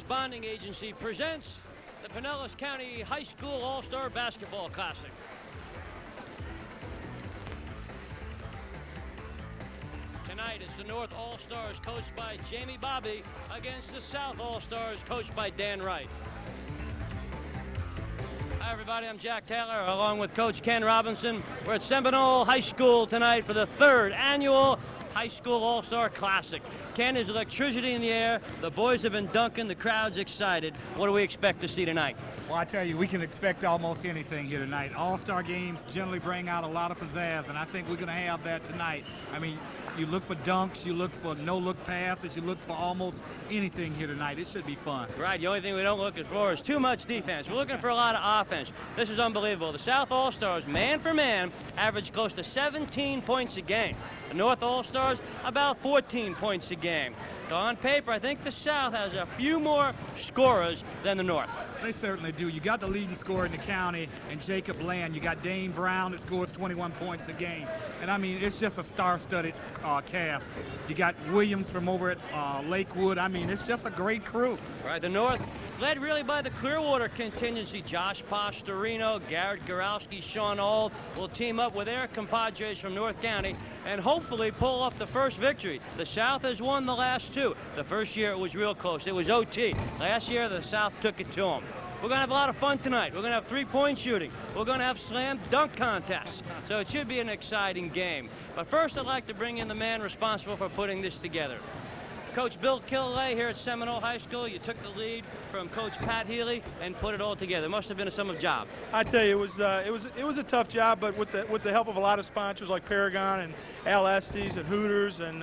Bonding Agency presents the Pinellas County High School All-Star Basketball Classic. Tonight it's the North All-Stars coached by Jamie Bobby against the South All-Stars coached by Dan Wright. Hi everybody, I'm Jack Taylor along with Coach Ken Robinson. We're at Seminole High School tonight for the third annual High School All-Star Classic. Ken, there's electricity in the air. The boys have been dunking. The crowd's excited. What do we expect to see tonight? Well, I tell you, we can expect almost anything here tonight. All-Star games generally bring out a lot of pizzazz, and I think we're going to have that tonight. I mean, you look for dunks, you look for no-look passes, you look for almost anything here tonight. It should be fun. Right, the only thing we don't look for is too much defense. We're looking for a lot of offense. This is unbelievable. The South All-Stars, man for man, average close to 17 points a game. The North All-Stars, about 14 points a game. So on paper, I think the South has a few more scorers than the North. They certainly do. You got the leading scorer in the county, and Jacob Land. You got Dane Brown that scores 21 points a game. And I mean, it's just a star-studded cast. You got Williams from over at Lakewood. I mean, it's just a great crew. Right, the North led really by the Clearwater contingency. Josh Pastorino, Garrett Gorowski, Sean Auld will team up with their compadres from North County and hopefully pull off the first victory. The South has won the last two. The first year it was real close. It was OT. Last year the South took it to them. We're going to have a lot of fun tonight. We're going to have three-point shooting. We're going to have slam dunk contests. So it should be an exciting game. But first I'd like to bring in the man responsible for putting this together. Coach Bill Killalay here at Seminole High School. You took the lead from Coach Pat Healy and put it all together. It must have been a sum of job. I tell you, it was a tough job, but with the help of a lot of sponsors like Paragon and Al Estes and Hooters and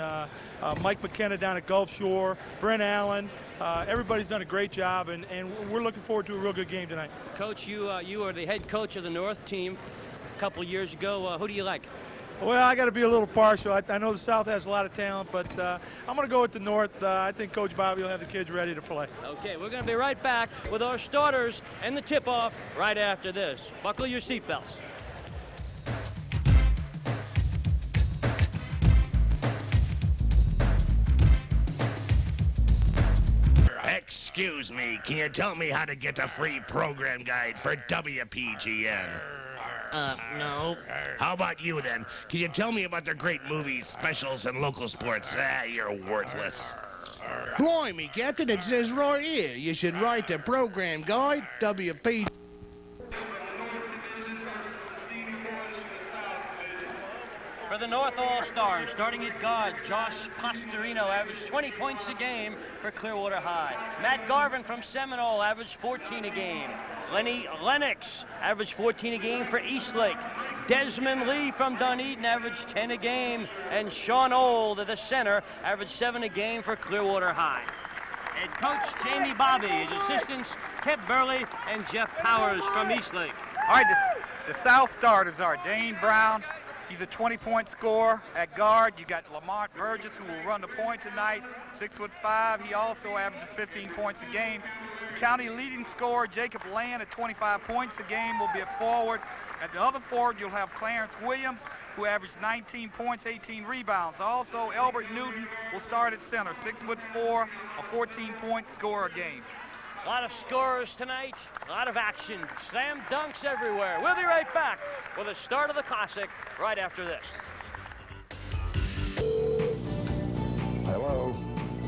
Mike McKenna down at Gulf Shore, Brent Allen, everybody's done a great job, and we're looking forward to a real good game tonight. Coach, you are the head coach of the North team a couple years ago. Who do you like? Well, I got to be a little partial. I know the South has a lot of talent, but I'm going to go with the North. I think Coach Bobby will have the kids ready to play. Okay, we're going to be right back with our starters and the tip-off right after this. Buckle your seatbelts. Excuse me, can you tell me how to get a free program guide for WPGN? No. How about you then? Can you tell me about the great movies, specials, and local sports? You're worthless. Blimey, Captain, it says right here, you should write the program guide, WP. For the North All-Stars, starting at guard, Josh Pastorino averaged 20 points a game for Clearwater High. Matt Garvin from Seminole averaged 14 a game. Lenny Lennox averaged 14 a game for Eastlake. Desmond Lee from Dunedin averaged 10 a game. And Sean Auld at the center averaged 7 a game for Clearwater High. Head coach Jamie Bobby, his assistants Kep Burley and Jeff Powers from Eastlake. All right, the South starters are Dane Brown. He's a 20-point scorer at guard. You got Lamont Burgess, who will run the point tonight, 6'5". He also averages 15 points a game. County leading scorer Jacob Land at 25 points a game will be at forward. At the other forward, you'll have Clarence Williams, who averaged 19 points, 18 rebounds. Also, Albert Newton will start at center, 6'4", a 14-point scorer a game. A lot of scorers tonight, a lot of action, slam dunks everywhere. We'll be right back with the start of the Classic right after this. Hello,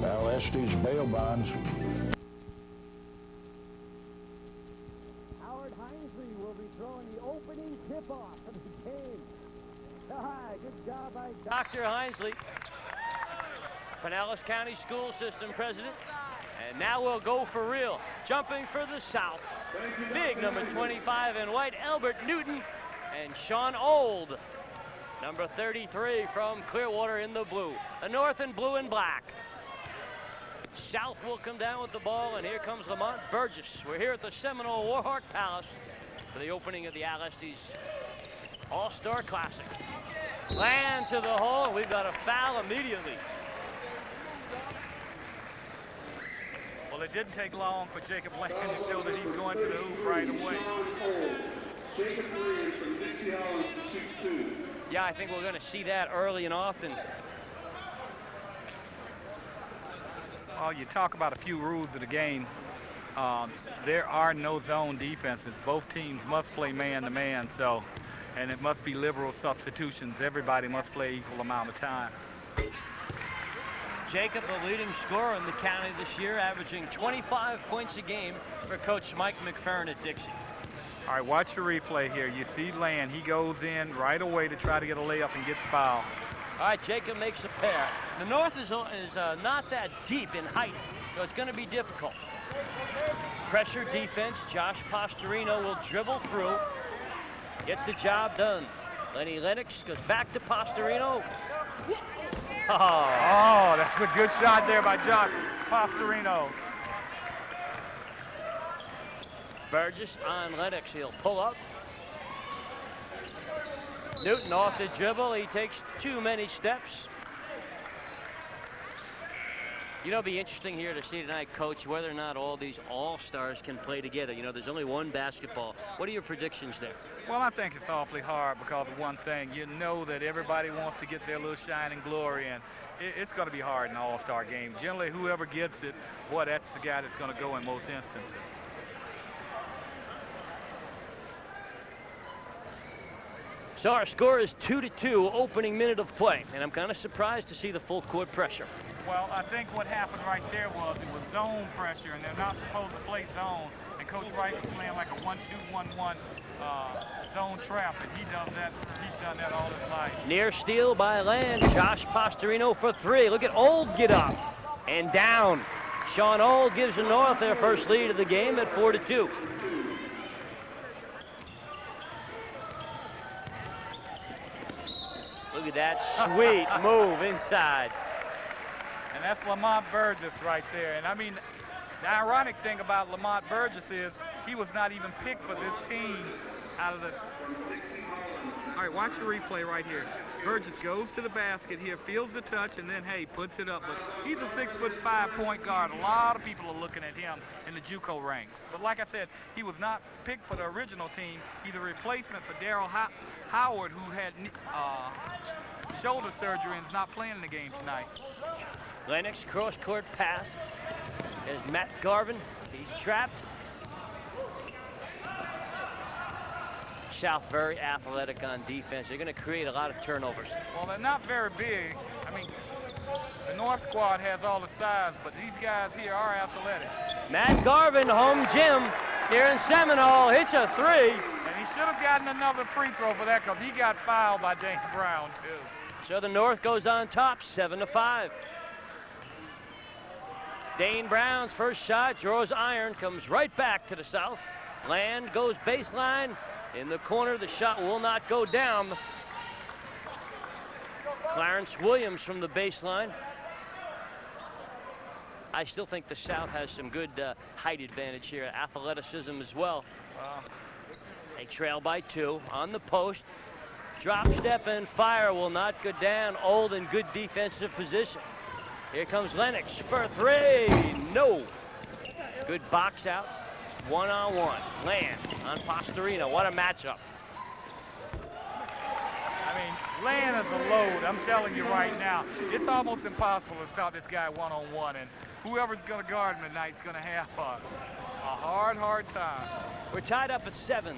Al Estes bail bonds. Howard Hinesley will be throwing the opening tip-off of the game. Good job by Dr. Hinesley, Pinellas County School System President. And now we'll go for real. Jumping for the South. Big number 25 in white, Albert Newton. And Sean Auld, number 33 from Clearwater in the blue. The North in blue and black. South will come down with the ball, and here comes Lamont Burgess. We're here at the Seminole Warhawk Palace for the opening of the Al Estes All-Star Classic. Land to the hole. We've got a foul immediately. Well, it didn't take long for Jacob Land to show that he's going to the hoop right away. Yeah, I think we're going to see that early and often. Well, you talk about a few rules of the game. there are no zone defenses. Both teams must play man-to-man, so, and it must be liberal substitutions. Everybody must play equal amount of time. Jacob, the leading scorer in the county this year, averaging 25 points a game for Coach Mike McFerrin at Dixie. All right, watch the replay here. You see Land. He goes in right away to try to get a layup and gets fouled. All right, Jacob makes a pair. The North is not that deep in height, so it's going to be difficult. Pressure defense. Josh Pastorino will dribble through. Gets the job done. Lenny Lennox goes back to Pastorino. Oh, that's a good shot there by Josh Pastorino. Burgess on Lennox. He'll pull up. Newton off the dribble. He takes too many steps. You know, it'll be interesting here to see tonight, Coach, whether or not all these all-stars can play together. You know, there's only one basketball. What are your predictions there? Well, I think it's awfully hard because of one thing. You know that everybody wants to get their little shining glory, and it's going to be hard in an all-star game. Generally, whoever gets it, boy, that's the guy that's going to go in most instances. So our score is 2-2, opening minute of play, and I'm kind of surprised to see the full court pressure. Well, I think what happened right there was it was zone pressure, and they're not supposed to play zone. And Coach Wright was playing like a 1-2-1-1 zone trap, and he does that. He's done that all his life. Near steal by Land. Josh Pastorino for three. Look at Old get up and down. Sean Old gives the North their first lead of the game at 4-2. Look at that sweet move inside. And that's Lamont Burgess right there. And I mean, the ironic thing about Lamont Burgess is he was not even picked for this team out of the... All right, watch the replay right here. Burgess goes to the basket here, feels the touch, and then, hey, puts it up. But he's a 6'5" point guard. A lot of people are looking at him in the JUCO ranks. But like I said, he was not picked for the original team. He's a replacement for Darryl Howard, who had shoulder surgery and is not playing in the game tonight. Lennox cross-court pass. There's Matt Garvin. He's trapped. South very athletic on defense. They're going to create a lot of turnovers. Well, they're not very big. I mean, the North squad has all the size, but these guys here are athletic. Matt Garvin, home gym here in Seminole, hits a three. And he should have gotten another free throw for that because he got fouled by Dane Brown, too. So the North goes on top, 7-5. Dane Brown's first shot draws iron, comes right back to the South. Land goes baseline. In the corner, the shot will not go down. Clarence Williams from the baseline. I still think the South has some good height advantage here, athleticism as well. They trail by 2 on the post. Drop step and fire will not go down. Old in good defensive position. Here comes Lennox for three. No. Good box out. One-on-one. Land on Pastorino. What a matchup. I mean, Land is a load. I'm telling you right now. It's almost impossible to stop this guy one-on-one. And whoever's going to guard him tonight is going to have a hard time. We're tied up at 7.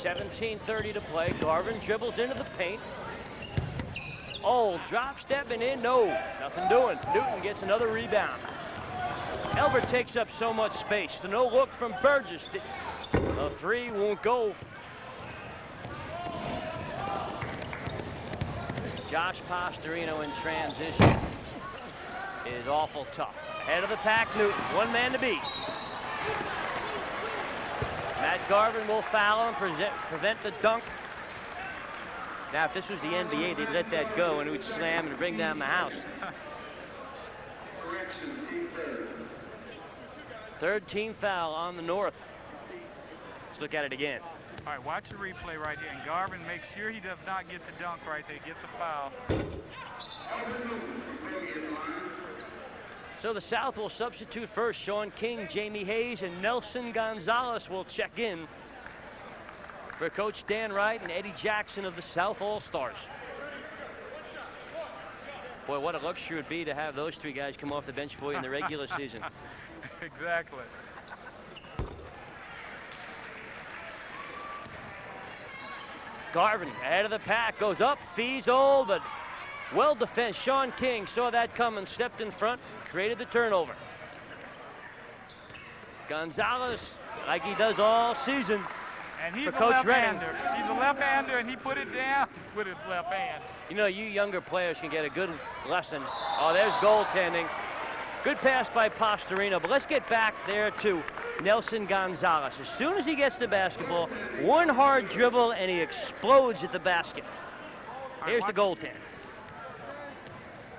17:30 to play. Garvin dribbles into the paint. Old drop stepping in. No, nothing doing. Newton gets another rebound. Elbert takes up so much space. The no look from Burgess. The three won't go. Josh Pastorino in transition is awful tough. Ahead of the pack, Newton. One man to beat. Matt Garvin will foul and prevent the dunk. Now, if this was the NBA, they'd let that go and it would slam and bring down the house. Third team foul on the North. Let's look at it again. All right, watch the replay right here. And Garvin makes sure he does not get the dunk right there. He gets a foul. So the South will substitute first. Sean King, Jamie Hayes, and Nelson Gonzalez will check in for Coach Dan Wright and Eddie Jackson of the South All-Stars. Boy, what a luxury it would be to have those three guys come off the bench for you in the regular season. Exactly. Garvin ahead of the pack, goes up, fees old, but well defense. Sean King saw that coming, stepped in front, created the turnover. Gonzalez, like he does all season, And he's for a Coach Redding. left-hander. He's a left-hander, and he put it down with his left hand. You know, you younger players can get a good lesson. Oh, there's goaltending. Good pass by Pastorino, but let's get back there to Nelson Gonzalez. As soon as he gets the basketball, one hard dribble, and he explodes at the basket. Here's the goaltend.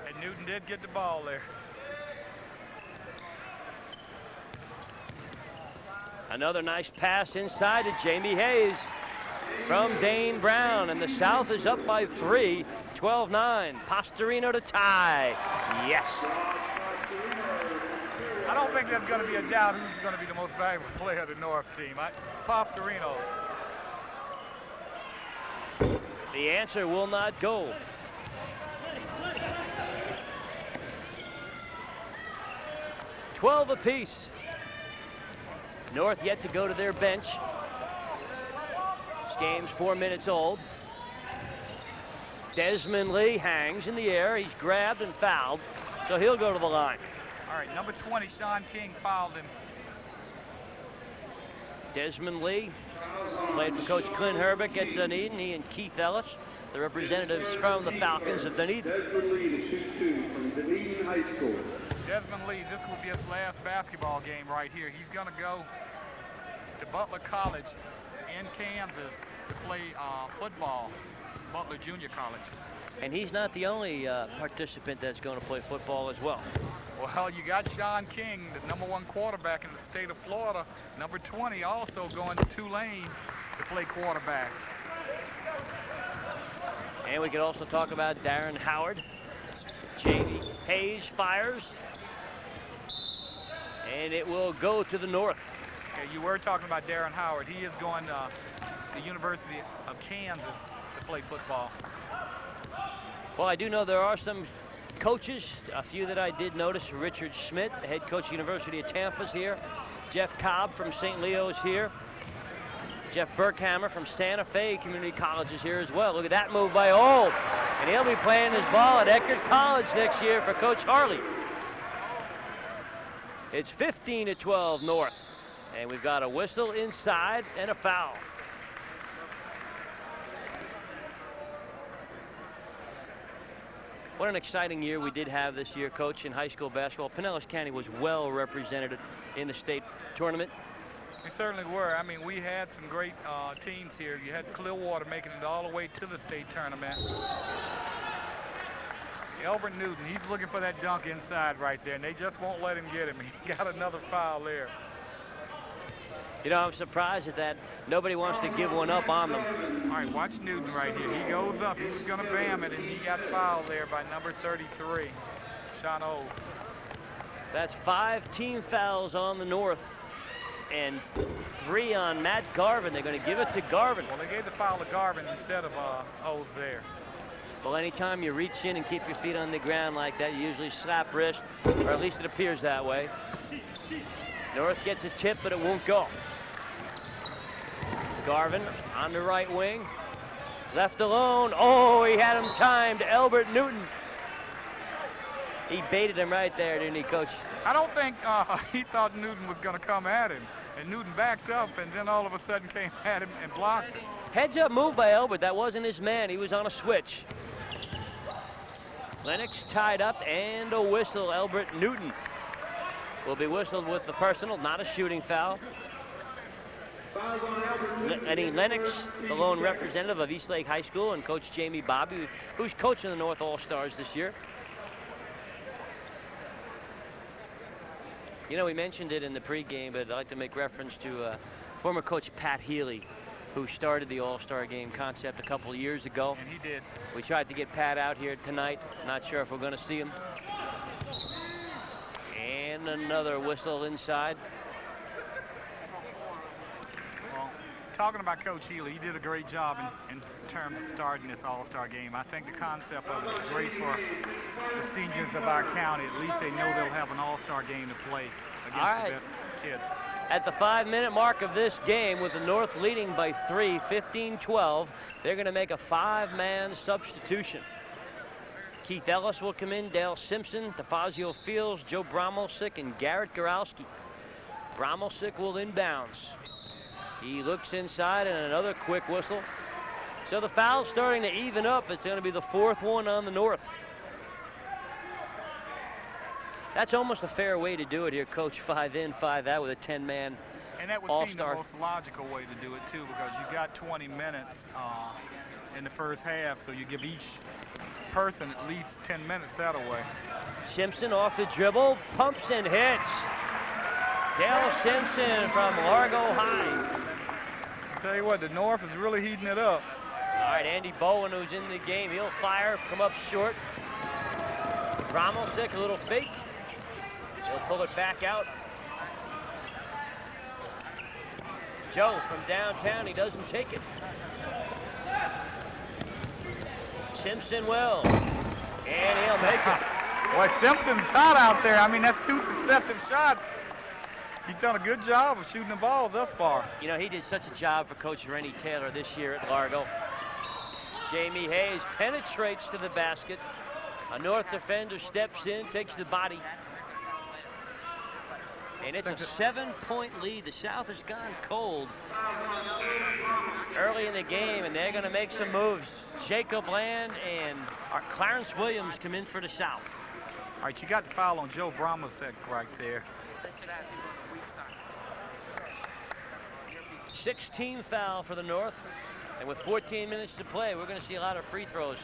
And Newton did get the ball there. Another nice pass inside to Jamie Hayes from Dane Brown, and the South is up by 3, 12-9. Pastorino to tie. Yes. I don't think there's going to be a doubt who's going to be the most valuable player of the North team. Pastorino. The answer will not go. $12 apiece. North yet to go to their bench. This game's 4 minutes old. Desmond Lee hangs in the air. He's grabbed and fouled, so he'll go to the line. All right, number 20, Sean King, fouled him. Desmond Lee played for Coach Clint Herbeck at Dunedin. He and Keith Ellis, the representatives from the Falcons of Dunedin. Desmond Lee, the 6'2", from Dunedin High School. Desmond Lee, this will be his last basketball game right here. He's going to go to Butler College in Kansas to play football, Butler Junior College. And he's not the only participant that's going to play football as well. Well, you got Sean King, the #1 quarterback in the state of Florida, number 20, also going to Tulane to play quarterback. And we could also talk about Darren Howard. Jamie Hayes fires. And it will go to the North. Okay, you were talking about Darren Howard. He is going to the University of Kansas to play football. Well, I do know there are some coaches, a few that I did notice. Richard Schmidt, the head coach, University of Tampa, is here. Jeff Cobb from St. Leo is here. Jeff Berkhammer from Santa Fe Community College is here as well. Look at that move by Old. And he'll be playing his ball at Eckerd College next year for Coach Harley. It's 15-12 North. And we've got a whistle inside and a foul. What an exciting year we did have this year, Coach, in high school basketball. Pinellas County was well represented in the state tournament. We certainly were. I mean, we had some great teams here. You had Clearwater making it all the way to the state tournament. Albert Newton, he's looking for that dunk inside right there, and they just won't let him get him. He got another foul there. You know, I'm surprised at that. Nobody wants to give one up on them. All right, watch Newton right here. He goes up. He was going to bam it, and he got fouled there by number 33, Sean Old. That's 5 team fouls on the North and 3 on Matt Garvin. They're going to give it to Garvin. Well, they gave the foul to Garvin instead of Old there. Well, anytime you reach in and keep your feet on the ground like that, you usually slap wrist, or at least it appears that way. North gets a tip, but it won't go. Garvin on the right wing. Left alone. Oh, he had him timed. Albert Newton. He baited him right there, didn't he, Coach? I don't think he thought Newton was going to come at him. And Newton backed up, and then all of a sudden came at him and blocked him. Heads up move by Albert. That wasn't his man. He was on a switch. Lennox tied up and a whistle. Albert Newton will be whistled with the personal, not a shooting foul. Eddie Lennox, the lone representative of Eastlake High School, and Coach Jamie Bobby, who's coaching the North All-Stars this year. You know, we mentioned it in the pregame, but I'd like to make reference to former coach Pat Healy, who started the All-Star Game concept a couple of years ago. And he did. We tried to get Pat out here tonight. Not sure if we're going to see him. And another whistle inside. Well, talking about Coach Healy, he did a great job in terms of starting this All-Star Game. I think the concept of it is great for the seniors of our county. At least they know they'll have an All-Star Game to play against the best kids. At the 5-minute mark of this game, with the North leading by 3, 15-12, they're going to make a 5-man substitution. Keith Ellis will come in, Dale Simpson, DeFazio Fields, Joe Bromosick, and Garrett Gorowski. Bromosick will inbounds. He looks inside, and another quick whistle. So the foul's starting to even up. It's going to be the 4th one on the North. That's almost a fair way to do it here, Coach. 5 in, 5 out with a 10-man And that would seem the most logical way to do it, too, because you got 20 minutes in the first half, so you give each person at least 10 minutes that way. Simpson off the dribble, pumps and hits. Dale Simpson from Largo High. I'll tell you what, the North is really heating it up. All right, Andy Bowen, who's in the game, he'll fire, come up short. Bromosick, a little fake. He'll pull it back out. Joe from downtown, he doesn't take it. Simpson will, and he'll make it. Boy, Simpson's hot out there. I mean, that's 2 successive shots. He's done a good job of shooting the ball thus far. You know, he did such a job for Coach Rennie Taylor this year at Largo. Jamie Hayes penetrates to the basket. A North defender steps in, takes the body. And it's a 7-point lead. The South has gone cold early in the game, and they're going to make some moves. Jacob Land and Clarence Williams come in for the South. All right, you got the foul on Joe Bromosick right there. 16th foul for the North. And with 14 minutes to play, we're going to see a lot of free throws.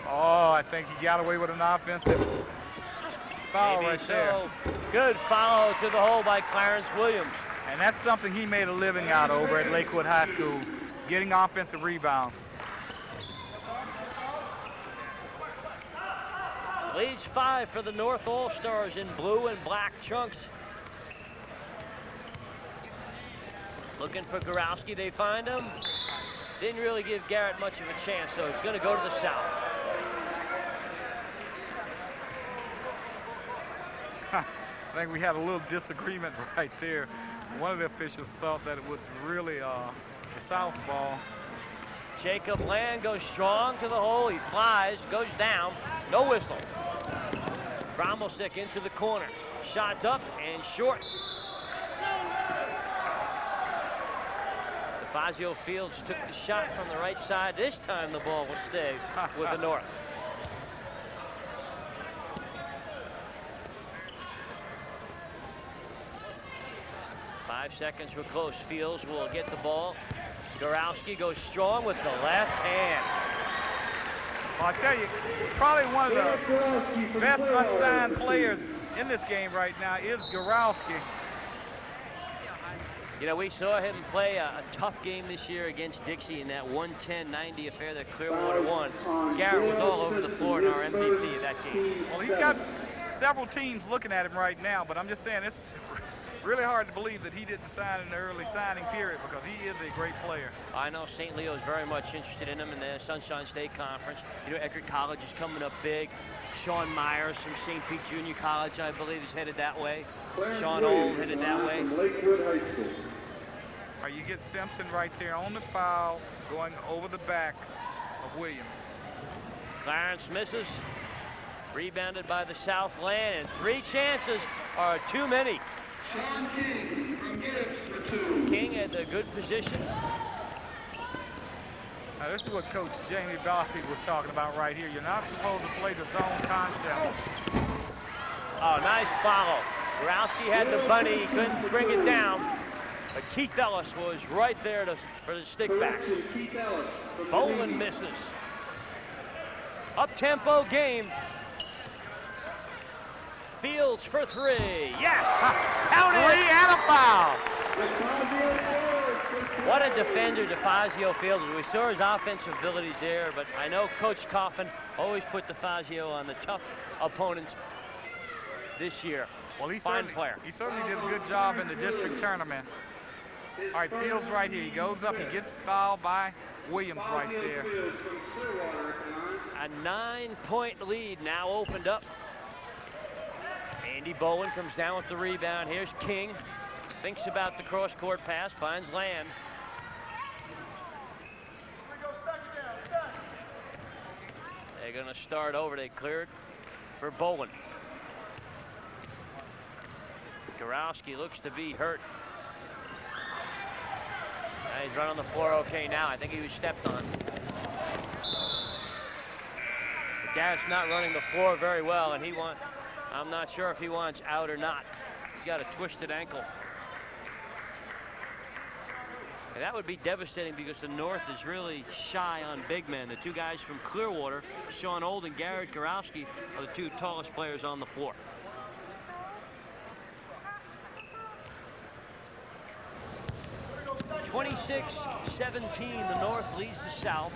Oh, I think he got away with an offensive foul right there. Good follow to the hole by Clarence Williams. And that's something he made a living out over at Lakewood High School, getting offensive rebounds. Leads 5 for the North All-Stars in blue and black chunks. Looking for Gorowski, they find him. Didn't really give Garrett much of a chance, so it's going to go to the South. I think we had a little disagreement right there. One of the officials thought that it was really the South's ball. Jacob Land goes strong to the hole. He flies, goes down. No whistle. Bromosick into the corner. Shots up and short. DeFazio Fields took the shot from the right side. This time the ball will stay with the North. Five seconds, we're close. Fields will get the ball. Gorowski goes strong with the left hand. Well, I tell you, probably one of the best unsigned players in this game right now is Gorowski. You know, we saw him play a tough game this year against Dixie in that 110-90 affair that Clearwater won. Garrett was all over the floor in our MVP of that game. Well, he's got several teams looking at him right now, but I'm just saying it's really hard to believe that he didn't sign in the early signing period because he is a great player. I know St. Leo is very much interested in him in the Sunshine State Conference. You know, Eckerd College is coming up big. Sean Myers from St. Pete Junior College, I believe, is headed that way. Sean Old headed that way. Or you get Simpson right there on the foul going over the back of Williams. Clarence misses. Rebounded by the Southland, and 3 chances are too many. Sean King from Gibbs for 2. King had a good position. Now this is what Coach Jamie Bobby was talking about right here. You're not supposed to play the zone concept. Oh, nice follow. Gorowski had the bunny, he couldn't bring it down. But Keith Ellis was right there for the stick back. Bowen misses. Up-tempo game. Fields for 3. Yes! Count it! 3 and a foul. What a defender DeFazio Fields is. We saw his offensive abilities there, but I know Coach Coffin always put DeFazio on the tough opponents this year. Well, he Fine player. He certainly did a good job in the district tournament. All right, Fields right here. He goes up, he gets fouled by Williams right there. A 9-point lead now opened up. And Andy Bowen comes down with the rebound. Here's King. Thinks about the cross-court pass, finds Land. They're going to start over. They cleared for Bowen. Gorowski looks to be hurt. He's running on the floor okay now. I think he was stepped on. Garrett's not running the floor very well, and I'm not sure if he wants out or not. He's got a twisted ankle. And that would be devastating because the North is really shy on big men. The two guys from Clearwater, Sean Old and Garrett Gorowski, are the two tallest players on the floor. (26-17), the North leads the South.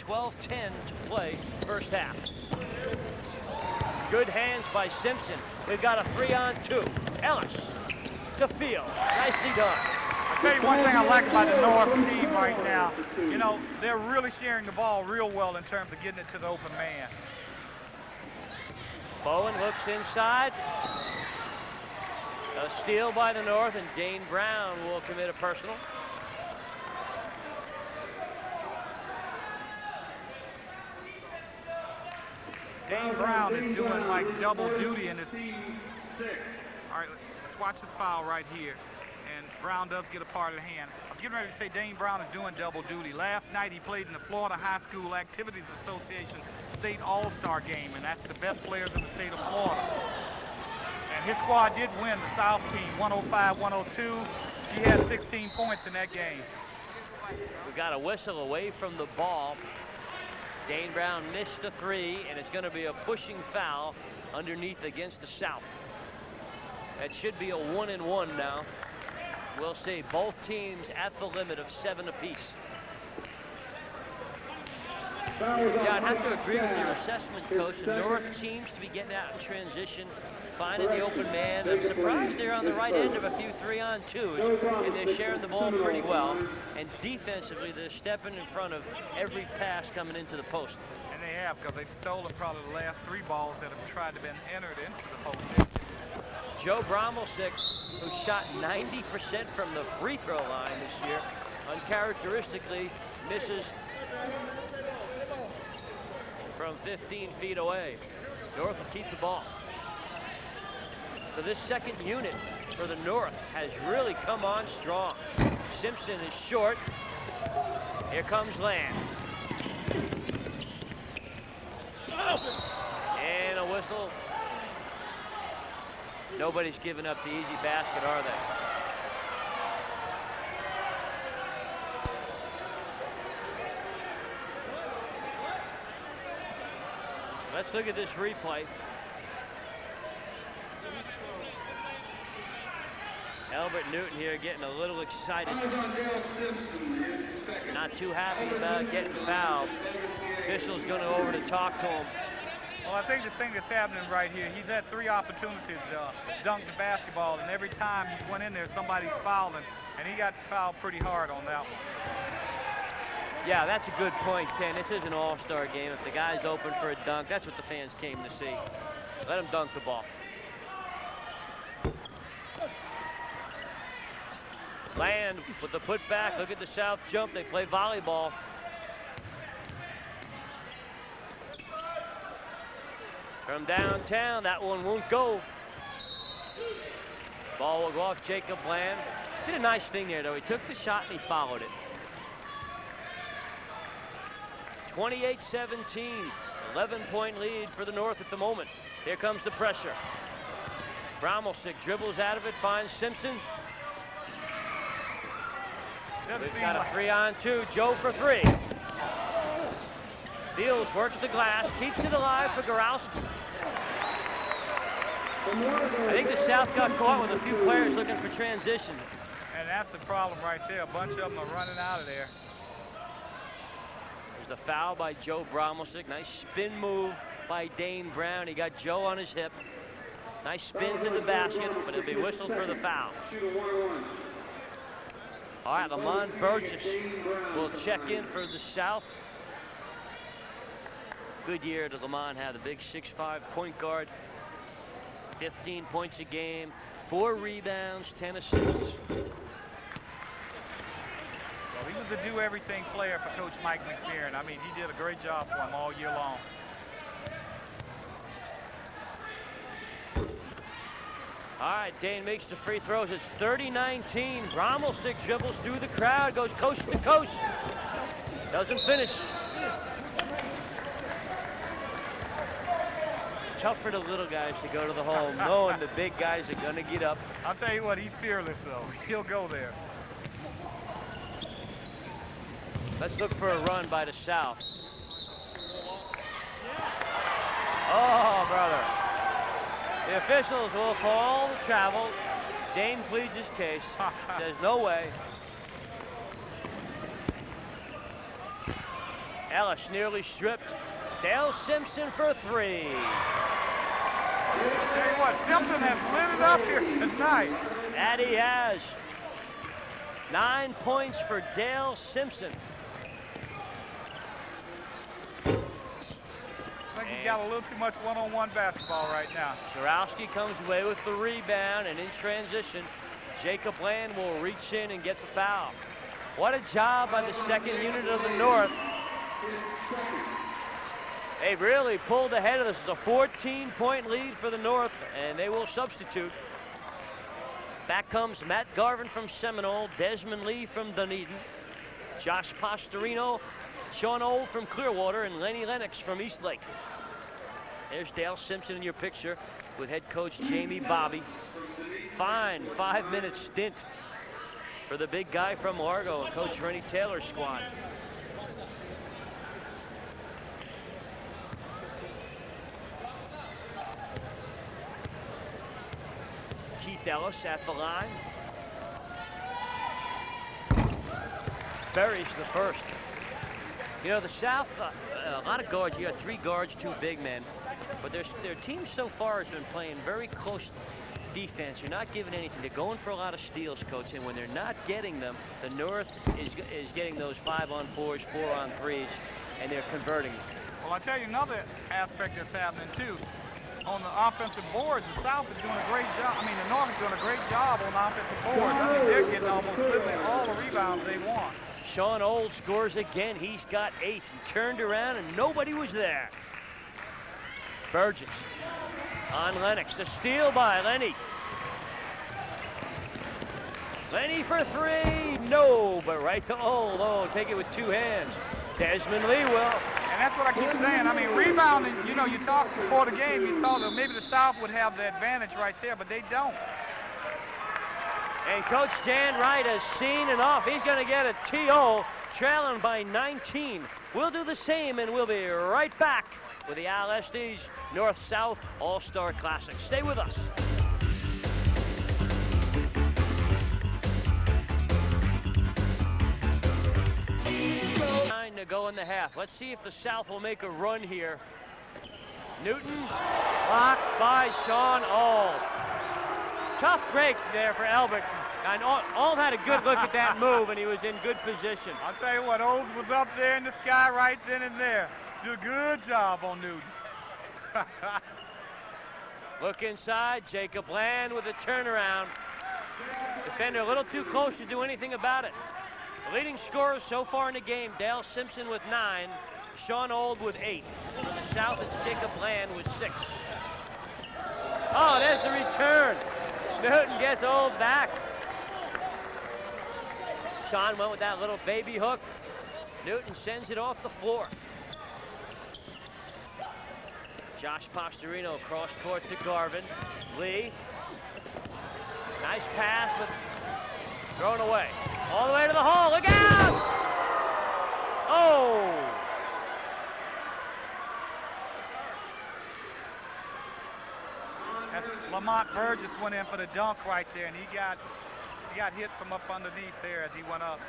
12:10 to play first half. Good hands by Simpson. We've got a 3-on-2. Ellis to Field. Nicely done. I'll tell you one thing I like about the North team right now. You know, they're really sharing the ball real well in terms of getting it to the open man. Bowen looks inside. A steal by the North, and Dane Brown will commit a personal. Dane Brown is doing like double duty in this. All right, let's watch this foul right here. And Brown does get a part of the hand. I was getting ready to say Dane Brown is doing double duty. Last night he played in the Florida High School Activities Association State All-Star game, and that's the best players in the state of Florida. And his squad did win the South team, 105-102. He had 16 points in that game. We got a whistle away from the ball. Dane Brown missed a three, and it's going to be a pushing foul underneath against the South. That should be a 1-and-1 now. We'll see. Both teams at the limit of 7 apiece. Yeah, I'd have to agree with your assessment, Coach. The North seems to be getting out in transition, finding the open man. I'm surprised they're on the right end of a few 3-on-2s, and they're sharing the ball pretty well. And defensively, they're stepping in front of every pass coming into the post. And they have, because they've stolen probably the last 3 balls that have tried to be entered into the post. Joe Bromelsick, who shot 90% from the free throw line this year, uncharacteristically misses from 15 feet away. North will keep the ball. So this second unit for the North has really come on strong. Simpson is short. Here comes Land. And a whistle. Nobody's giving up the easy basket, are they? Let's look at this replay. Albert Newton here getting a little excited. Not too happy about getting fouled. Official's going to go over to talk to him. Well, I think the thing that's happening right here, he's had 3 opportunities to dunk the basketball, and every time he went in there, somebody's fouling, and he got fouled pretty hard on that one. Yeah, that's a good point, Ken. This is an all-star game. If the guy's open for a dunk, that's what the fans came to see. Let him dunk the ball. Land with the putback. Look at the South jump. They play volleyball. From downtown, that one won't go. Ball will go off Jacob Land. Did a nice thing there, though. He took the shot and he followed it. 28-17, 11-point lead for the North at the moment. Here comes the pressure. Bromelsick dribbles out of it, finds Simpson. We've got a 3-on-2, Joe for 3. Fields works the glass, keeps it alive for Gorowski. I think the South got caught with a few players looking for transition. And that's the problem right there. A bunch of them are running out of there. There's the foul by Joe Bromelsick. Nice spin move by Dane Brown. He got Joe on his hip. Nice spin to the basket, but it'll be whistled for the foul. All right, Lamont Burgess will check in for the South. Good year to Lamont, had the big 6'5" point guard. 15 points a game, 4 rebounds, 10 assists. Well, he was a do-everything player for Coach Mike McPherson. I mean, he did a great job for him all year long. All right, Dane makes the free throws. It's 30-19. Rommelsik dribbles through the crowd, goes coast to coast. Doesn't finish. Tough for the little guys to go to the hole, knowing the big guys are going to get up. I'll tell you what, he's fearless, though. He'll go there. Let's look for a run by the South. Oh, brother. The officials will call the travel. Dane pleads his case. Says no way. Ellis nearly stripped. Dale Simpson for 3. Tell you what, Simpson has lit it up here tonight. That he has. 9 points for Dale Simpson. I think he got a little too much one-on-one basketball right now. Gorowski comes away with the rebound, and in transition, Jacob Land will reach in and get the foul. What a job by the second unit of the North. They really pulled ahead of this. It's a 14-point lead for the North, and they will substitute. Back comes Matt Garvin from Seminole, Desmond Lee from Dunedin, Josh Pastorino, Sean Old from Clearwater, and Lenny Lennox from Eastlake. There's Dale Simpson in your picture with head coach Jamie Bobby. Fine 5-minute stint for the big guy from Largo and Coach Rennie Taylor's squad. Keith Ellis at the line. Buries the first. You know, the South, a lot of guards. You got 3 guards, 2 big men. But their team so far has been playing very close defense. You're not giving anything. They're going for a lot of steals, Coach. And when they're not getting them, the North is getting those 5-on-4s, 4-on-3s, and they're converting them. Well, I'll tell you another aspect that's happening, too. On the offensive boards, the South is doing a great job. I mean, the North is doing a great job on the offensive boards. I mean, they're getting almost literally all the rebounds they want. Sean Old scores again. He's got 8. He turned around and nobody was there. Burgess on Lennox. The steal by Lenny. Lenny for 3. No, but right to Old. Oh, take it with 2 hands. Desmond Lee will. And that's what I keep saying. I mean, rebounding, you know, you talk before the game, you thought that maybe the South would have the advantage right there, but they don't. And Coach Dan Wright has seen enough. He's going to get a TO, trailing by 19. We'll do the same, and we'll be right back with the Al Estes North-South All-Star Classic. Stay with us. 9 to go in the half. Let's see if the South will make a run here. Newton, blocked by Sean Auld. Tough break there for Albert. And Auld had a good look at that move, and he was in good position. I'll tell you what, Olds was up there in the sky right then and there. Did a good job on Newton. Look inside, Jacob Land with a turnaround. Defender a little too close to do anything about it. The leading scorers so far in the game, Dale Simpson with 9, Sean Old with 8. For the South, it's Jacob Land with 6. Oh, there's the return. Newton gets Old back. Sean went with that little baby hook. Newton sends it off the floor. Josh Pastorino cross court to Garvin. Lee. Nice pass, but thrown away. All the way to the hole. Look out! Oh! That's Lamont Burgess went in for the dunk right there, and he got hit from up underneath there as he went up.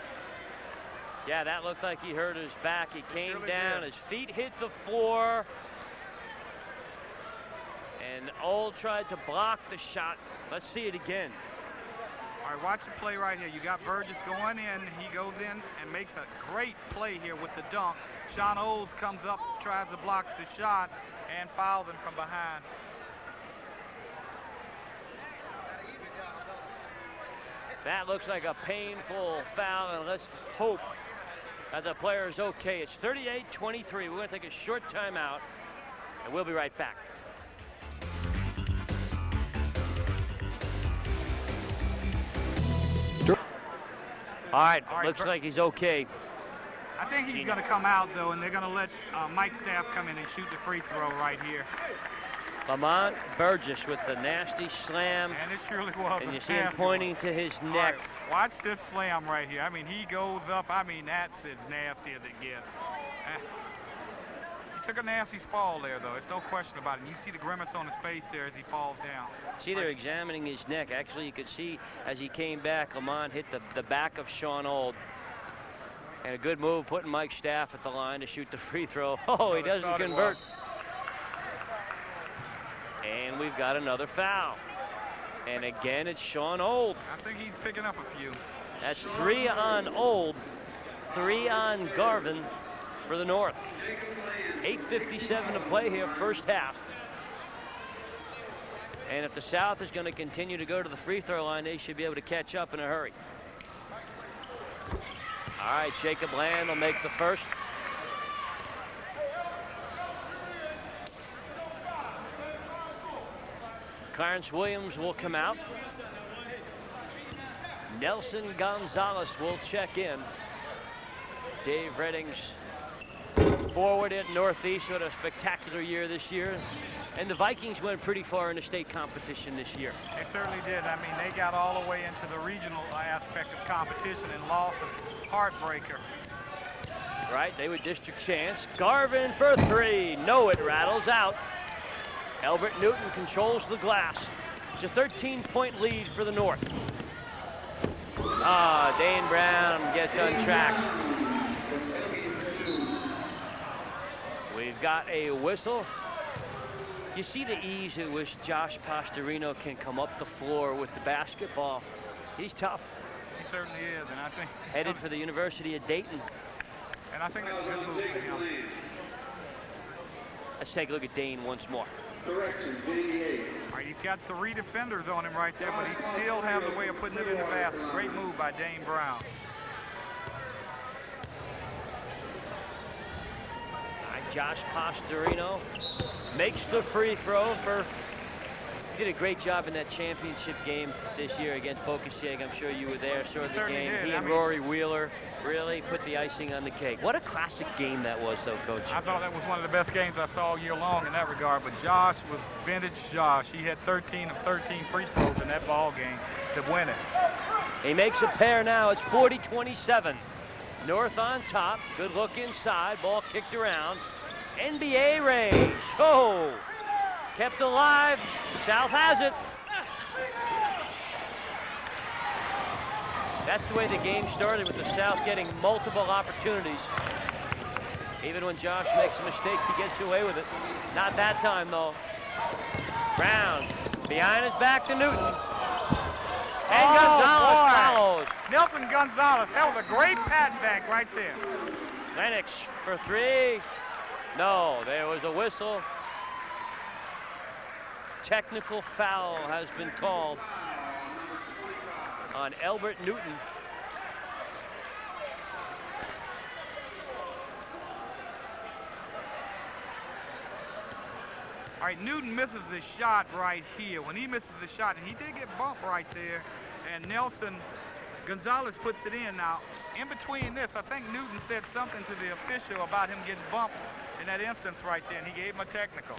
Yeah, that looked like he hurt his back. He came surely down, did. his feet hit the floor. And Old tried to block the shot. Let's see it again. All right, watch the play right here. You got Burgess going in. He goes in and makes a great play here with the dunk. Sean Olds comes up, tries to block the shot, and fouls him from behind. That looks like a painful foul, and let's hope that the player is okay. It's 38-23. We're going to take a short timeout, and we'll be right back. All right, looks like he's okay. I think he's going to come out, though, and they're going to let Mike Staff come in and shoot the free throw right here. Lamont Burgess with the nasty slam. And it surely was. And you see him pointing to his neck. Right, watch this slam right here. I mean, he goes up. I mean, that's as nasty as it gets. He took a nasty fall there, though. It's no question about it. And you see the grimace on his face there as he falls down. See, they're examining his neck. Actually, you could see as he came back, Lamont hit the back of Sean Old. And a good move putting Mike Staff at the line to shoot the free throw. Oh, he doesn't convert. And we've got another foul. And again, it's Sean Old. I think he's picking up a few. That's 3 on Old, 3 on Garvin for the North. 8:57 to play here, first half. And if the South is going to continue to go to the free throw line, they should be able to catch up in a hurry. All right, Jacob Land will make the first. Clarence Williams will come out. Nelson Gonzalez will check in. Dave Redding's forward at Northeast had a spectacular year this year. And the Vikings went pretty far in the state competition this year. They certainly did. I mean, they got all the way into the regional aspect of competition and lost a heartbreaker. Right, they were district champs. Garvin for 3. No, it rattles out. Albert Newton controls the glass. It's a 13-point lead for the North. Dane Brown gets untracked. We've got a whistle. You see the ease at which Josh Pastorino can come up the floor with the basketball. He's tough. He certainly is, and I think headed for the University of Dayton. And I think that's a good move for him. Let's take a look at Dane once more. Correction, 88. All right, he's got 3 defenders on him right there, but he still has a way of putting it in the basket. Great move by Dane Brown. All right, Josh Pastorino makes the free throw for. He did a great job in that championship game this year against PCAC. I'm sure you were there, saw the game. Did. He and Rory Wheeler really put the icing on the cake. What a classic game that was, though, Coach. I thought that was one of the best games I saw all year long in that regard. But Josh was vintage Josh. He had 13 of 13 free throws in that ball game to win it. He makes a pair now. It's 40-27. North on top. Good look inside. Ball kicked around. NBA range. Oh! Kept alive. South has it. That's the way the game started, with the South getting multiple opportunities. Even when Josh makes a mistake, he gets away with it. Not that time, though. Brown behind his back to Newton. And Gonzalez follows. Nelson Gonzalez. That was a great pat back right there. Lennox for 3. No, there was a whistle. Technical foul has been called on Albert Newton. All right, Newton misses the shot right here. When he misses the shot, and he did get bumped right there, and Nelson Gonzalez puts it in. Now, in between this, I think Newton said something to the official about him getting bumped in that instance right there, and he gave him a technical.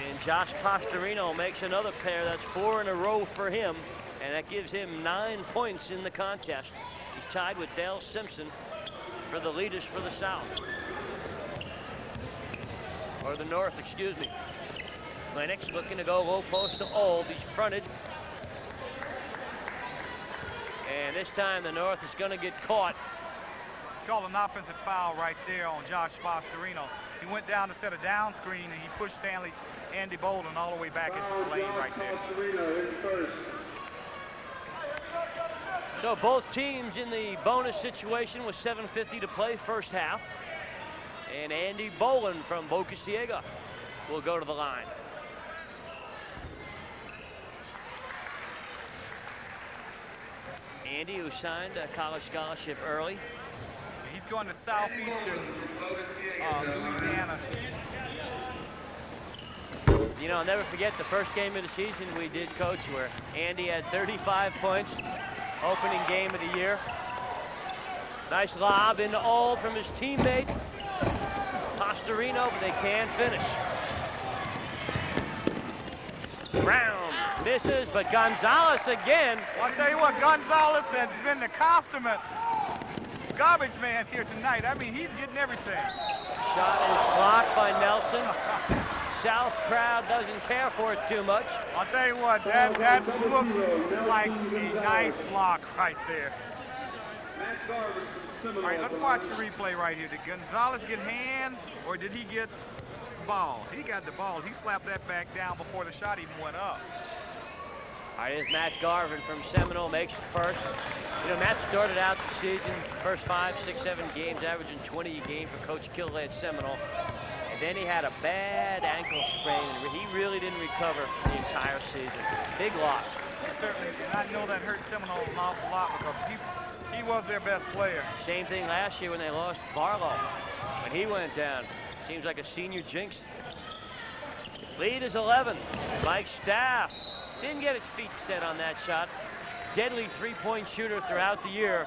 And Josh Pastorino makes another pair. That's 4 in a row for him, and that gives him 9 points in the contest. He's tied with Dale Simpson for the leaders for the South. Or the North, excuse me. Lennox looking to go low post to Old. He's fronted. And this time the North is going to get caught. Called an offensive foul right there on Josh Pastorino. He went down to set a down screen, and he pushed Andy Bolden all the way back into the lane right there. So both teams in the bonus situation with 7:50 to play first half. And Andy Bolden from Boca Ciega will go to the line. Andy, who signed a college scholarship early. He's going to Southeastern Louisiana. You know, I'll never forget the first game of the season we did, Coach, where Andy had 35 points, opening game of the year. Nice lob into Old from his teammate, Pastorino, but they can't finish. Brown misses, but Gonzalez again. Well, I'll tell you what, Gonzalez has been the consummate garbage man here tonight. I mean, he's getting everything. Shot is blocked by Nelson. South crowd doesn't care for it too much. I'll tell you what, that looked like a nice block right there. All right, let's watch the replay right here. Did Gonzalez get hand, or did he get ball? He got the ball. He slapped that back down before the shot even went up. All right, here's Matt Garvin from Seminole, makes it first. You know, Matt started out the season, first 5, 6, 7 games, averaging 20 a game for Coach Kilday at Seminole. And then he had a bad ankle sprain, and he really didn't recover the entire season. Big loss. Certainly, and I know that hurt Seminole an awful lot because he was their best player. Same thing last year when they lost Barlow. When he went down, seems like a senior jinx. Lead is 11. Mike Staff didn't get his feet set on that shot. Deadly three-point shooter throughout the year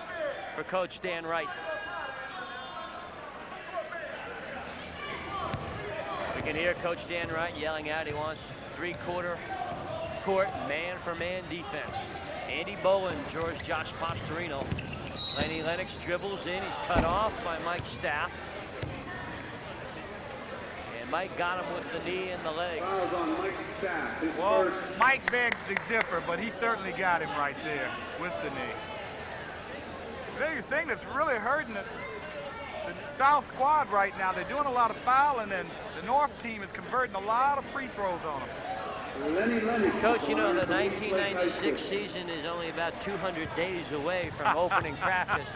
for Coach Dan Wright. We can hear Coach Dan Wright yelling out he wants three-quarter court, man-for-man defense. Andy Bowen, Josh Pastorino. Lenny Lennox dribbles in. He's cut off by Mike Staff. And Mike got him with the knee and the leg. Fouls on Mike Staff. His Well, first. Mike begs to differ, but he certainly got him right there with the knee. The biggest thing that's really hurting the South squad right now, they're doing a lot of fouling, and the North team is converting a lot of free throws on them. Coach, you know, the 1996 season is only about 200 days away from opening practice,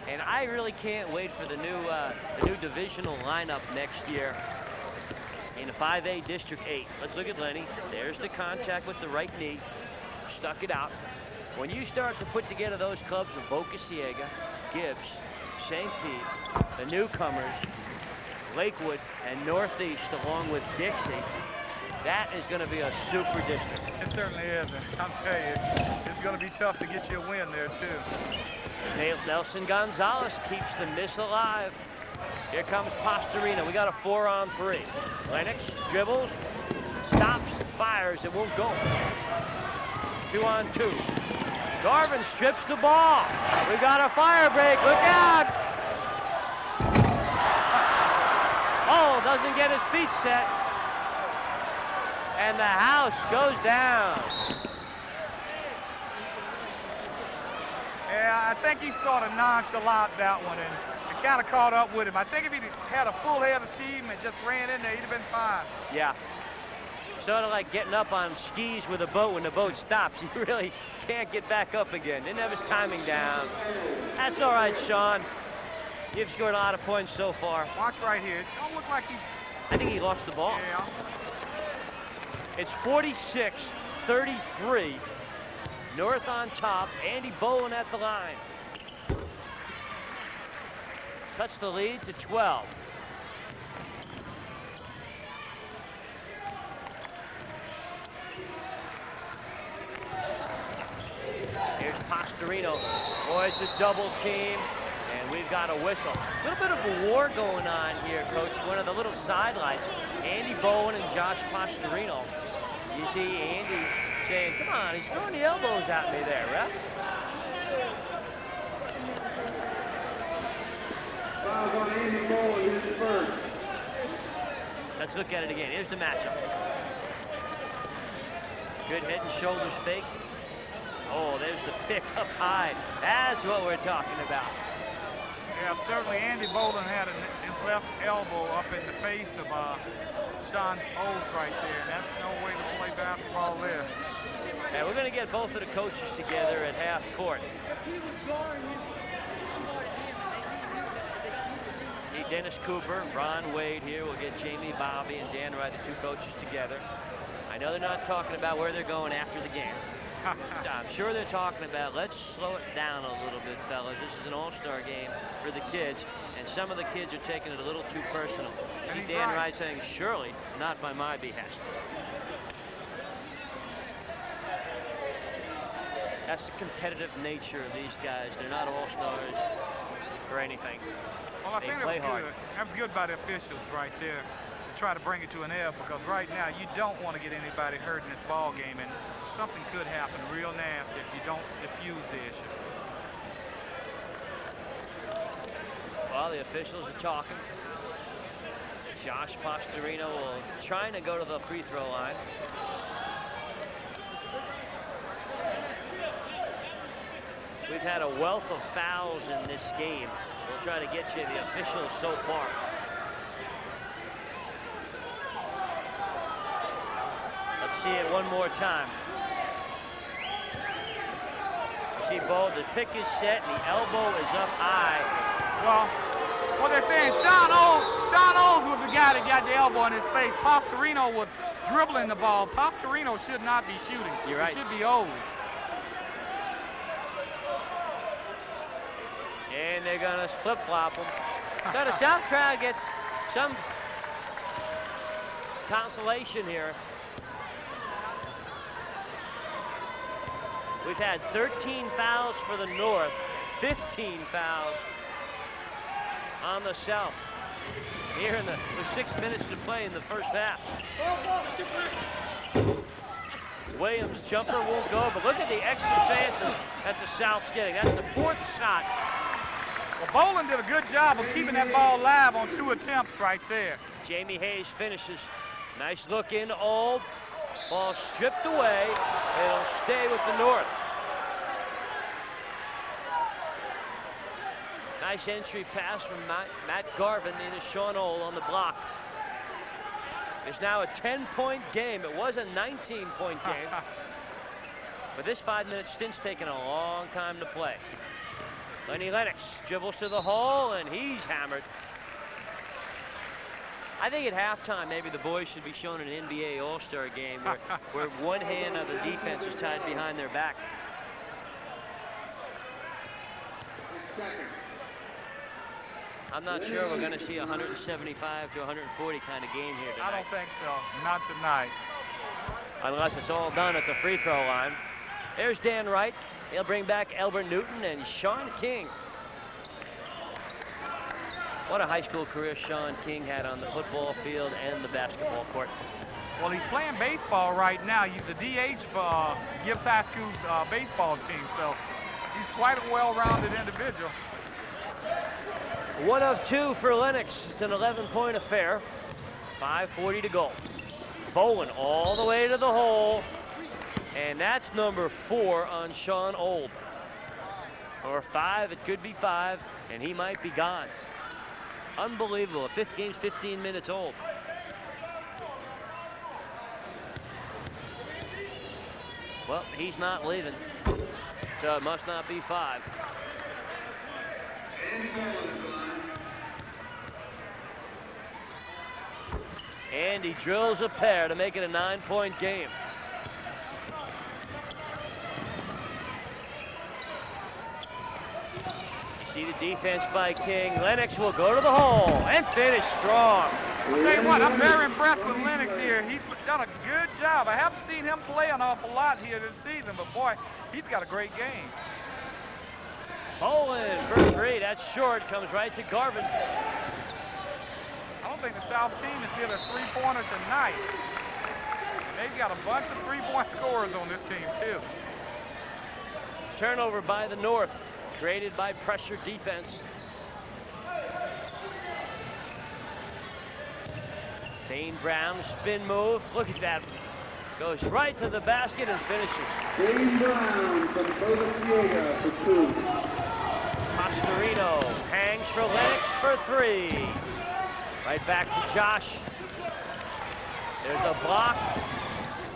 and I really can't wait for the new divisional lineup next year in the 5A District 8. Let's look at Lenny. There's the contact with the right knee. Stuck it out. When you start to put together those clubs with Boca Ciega, Gibbs, St. Pete, the newcomers, Lakewood, and Northeast, along with Dixie, that is going to be a super district. It certainly is. I'll tell you, it's going to be tough to get you a win there, too. Nelson Gonzalez keeps the miss alive. Here comes Pastorino. We got a 4-on-3. Lennox dribbles, stops, fires. It won't go. 2-on-2. Garvin strips the ball. We got a fire break. Look out. Oh, doesn't get his feet set. And the house goes down. Yeah, I think he sort of nonchalant that one and kind of caught up with him. I think if he had a full head of steam and just ran in there, he'd have been fine. Yeah. Sort of like getting up on skis with a boat when the boat stops. You really can't get back up again. Didn't have his timing down. That's all right, Sean. You've scored a lot of points so far. Watch right here. It don't look like he... I think he lost the ball. Yeah. It's 46-33. North on top. Andy Bowen at the line. Cuts the lead to 12. Here's Pastorino. Boys, a double team. And we've got a whistle. A little bit of a war going on here, Coach. One of the little sidelights. Andy Bowen and Josh Pastorino. You see Andy saying, come on, he's throwing the elbows at me there, ref. Fouls on Andy Bowen, his first. Let's look at it again. Here's the matchup. Good head and shoulders fake. Oh, there's the pick up high. That's what we're talking about. Yeah, certainly Andy Bolden had his left elbow up in the face of Sean Olds right there, and that's no way to play basketball there. And we're going to get both of the coaches together at half court. He Dennis Cooper, Ron Wade here. We'll get Jamie, Bobby, and Dan Wright, the two coaches, together. I know they're not talking about where they're going after the game. I'm sure they're talking about, let's slow it down a little bit, fellas. This is an all-star game for the kids, and some of the kids are taking it a little too personal. See Dan Wright saying, surely not by my behest. That's the competitive nature of these guys. They're not all-stars for anything. Well, I They think play hard. that was good by the officials right there to try to bring it to an F, because right now you don't want to get anybody hurt in this ball game, and something could happen real nasty if you don't diffuse the issue. Well, the officials are talking. Josh Pastorino trying to go to the free throw line. We've had a wealth of fouls in this game. We'll try to get you the officials so far. Let's see it one more time. See Bo, the pick is set and the elbow is up high. Well, what they're saying, Sean Olds was the guy that got the elbow in his face. Pastorino was dribbling the ball. Pastorino should not be shooting. You're right. It should be Olds. And they're gonna flip-flop them. So the South crowd gets some consolation here. We've had 13 fouls for the North, 15 fouls on the South. Here with 6 minutes to play in the first half. Williams' jumper won't go, but look at the extra chances that the South's getting. That's the 4th shot. Well, Bolin did a good job of keeping that ball live on 2 attempts right there. Jamie Hayes finishes. Nice look in Old. Ball stripped away. It'll stay with the North. Nice entry pass from Matt Garvin into Sean Old on the block. It's now a 10-point game. It was a 19-point game. But this 5-minute stint's taken a long time to play. Lenny Lennox dribbles to the hole, and he's hammered. I think at halftime, maybe the boys should be shown an NBA All-Star game where one hand of the defense is tied behind their back. I'm not sure we're going to see a 175 to 140 kind of game here tonight. I don't think so. Not tonight. Unless it's all done at the free throw line. There's Dan Wright. He'll bring back Elbert Newton and Sean King. What a high school career Sean King had on the football field and the basketball court. Well, he's playing baseball right now. He's the DH for Gibbs High School's baseball team, so he's quite a well-rounded individual. 1 of 2 for Lennox. It's an 11-point affair. 5:40 to go. Bowen all the way to the hole. And that's number 4 on Sean Old. Or 5, it could be 5, and he might be gone. Unbelievable. 5th game's 15 minutes old. Well, he's not leaving, so it must not be 5. And he drills a pair to make it a 9-point game. See the defense by King. Lennox will go to the hole and finish strong. I'll tell you what, I'm very impressed with Lennox here. He's done a good job. I haven't seen him play an awful lot here this season, but boy, he's got a great game. Bowen for 3. That's short. Comes right to Garvin. I don't think the South team has hit a three-pointer tonight. They've got a bunch of three-point scorers on this team, too. Turnover by the North, created by pressure defense. Dane Brown, spin move. Look at that. Goes right to the basket and finishes. Dane Brown from Philadelphia for 2. Pastorino hangs for Lennox for 3. Right back to Josh. There's a block.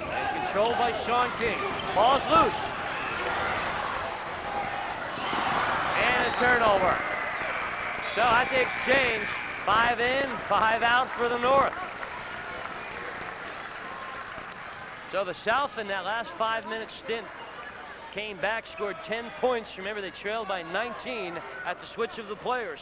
And controlled by Sean King. Ball's loose. And a turnover. So at the exchange, 5 in, 5 out for the North. So the South in that last 5-minute stint came back, scored 10 points. Remember, they trailed by 19 at the switch of the players.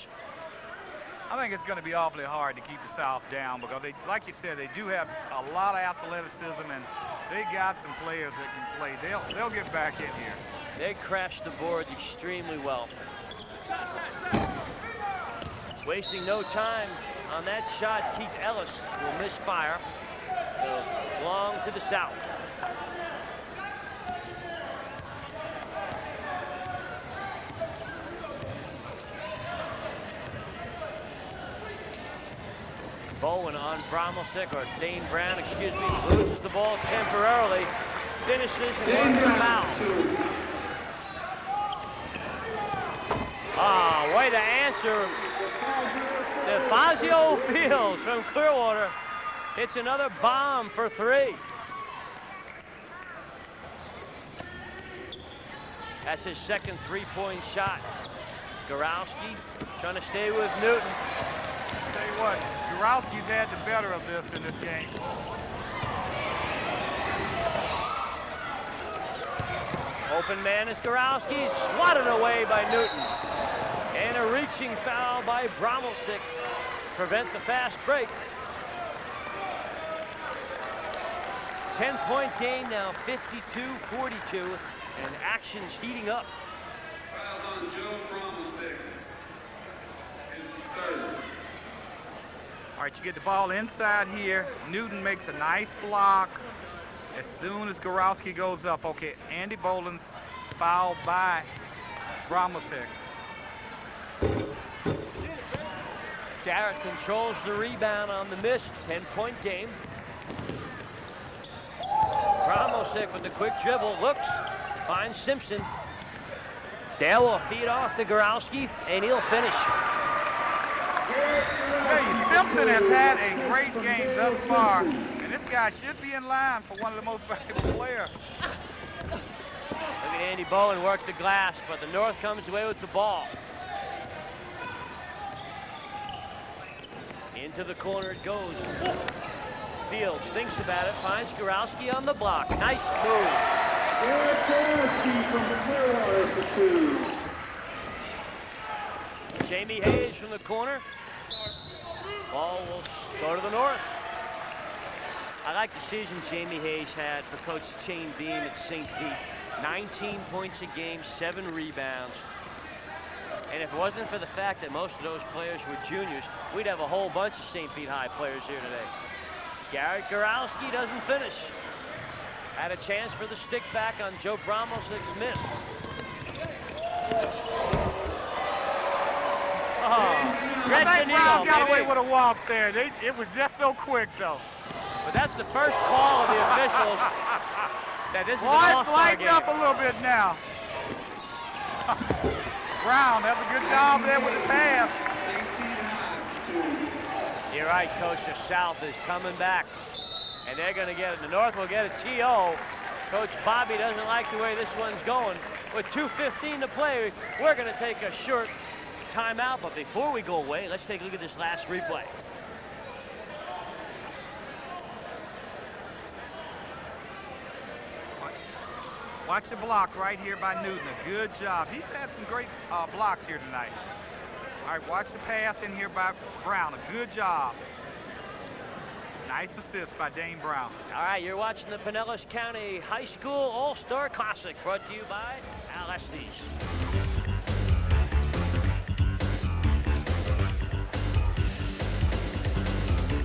I think it's going to be awfully hard to keep the South down because they, like you said, they do have a lot of athleticism and they got some players that can play. They'll get back in here. They crashed the boards extremely well. Wasting no time on that shot. Keith Ellis will misfire. So long to the South. Bowen on Bromelsick, or Dane Brown, excuse me, loses the ball temporarily, finishes and works the foul. Way to answer. DeFazio Fields from Clearwater hits another bomb for 3. That's his second 3-point shot. Gorowski trying to stay with Newton. Tell you what, Gorowski's had the better of this in this game. Open man is Gorowski, swatted away by Newton. And a reaching foul by Bromelsick. Prevent the fast break. 10-point game now, 52-42, and action's heating up. Foul on Joe Bromelsick. His third. All right, you get the ball inside here. Newton makes a nice block. As soon as Gorowski goes up, okay, Andy Boland's fouled by Bromelsick. Garrett controls the rebound on the miss. 10-point game. Bromelsick with the quick dribble, looks, finds Simpson. Dale will feed off to Gorowski, and he'll finish. Hey, Simpson has had a great game thus far, and this guy should be in line for one of the most valuable players. Look at Andy Bowen work the glass, but the North comes away with the ball. Into the corner it goes. Fields thinks about it, finds Gorowski on the block. Nice move. Gorowski from the Clearwater for 2. Jamie Hayes from the corner. Ball will go to the North. I like the season Jamie Hayes had for Coach Shane Beam at St. Pete. 19 points a game, 7 rebounds. And if it wasn't for the fact that most of those players were juniors, we'd have a whole bunch of St. Pete High players here today. Garrett Gorowski doesn't finish. Had a chance for the stick back on Joe Bromelsick's miss. I think Brown got away with a walk there. It was just so quick, though. But that's the first call of the officials that this is an all-star game. Lighten up a little bit now. Brown, that's a good job there with the pass. You're right, Coach. The South is coming back, and they're going to get it. The North will get a TO. Coach Bobby doesn't like the way this one's going. With 2:15 to play, we're going to take a short timeout. But before we go away, let's take a look at this last replay. Watch the block right here by Newton. A good job. He's had some great blocks here tonight. All right, watch the pass in here by Brown. A good job. Nice assist by Dane Brown. All right, you're watching the Pinellas County High School All-Star Classic, brought to you by Al Estes.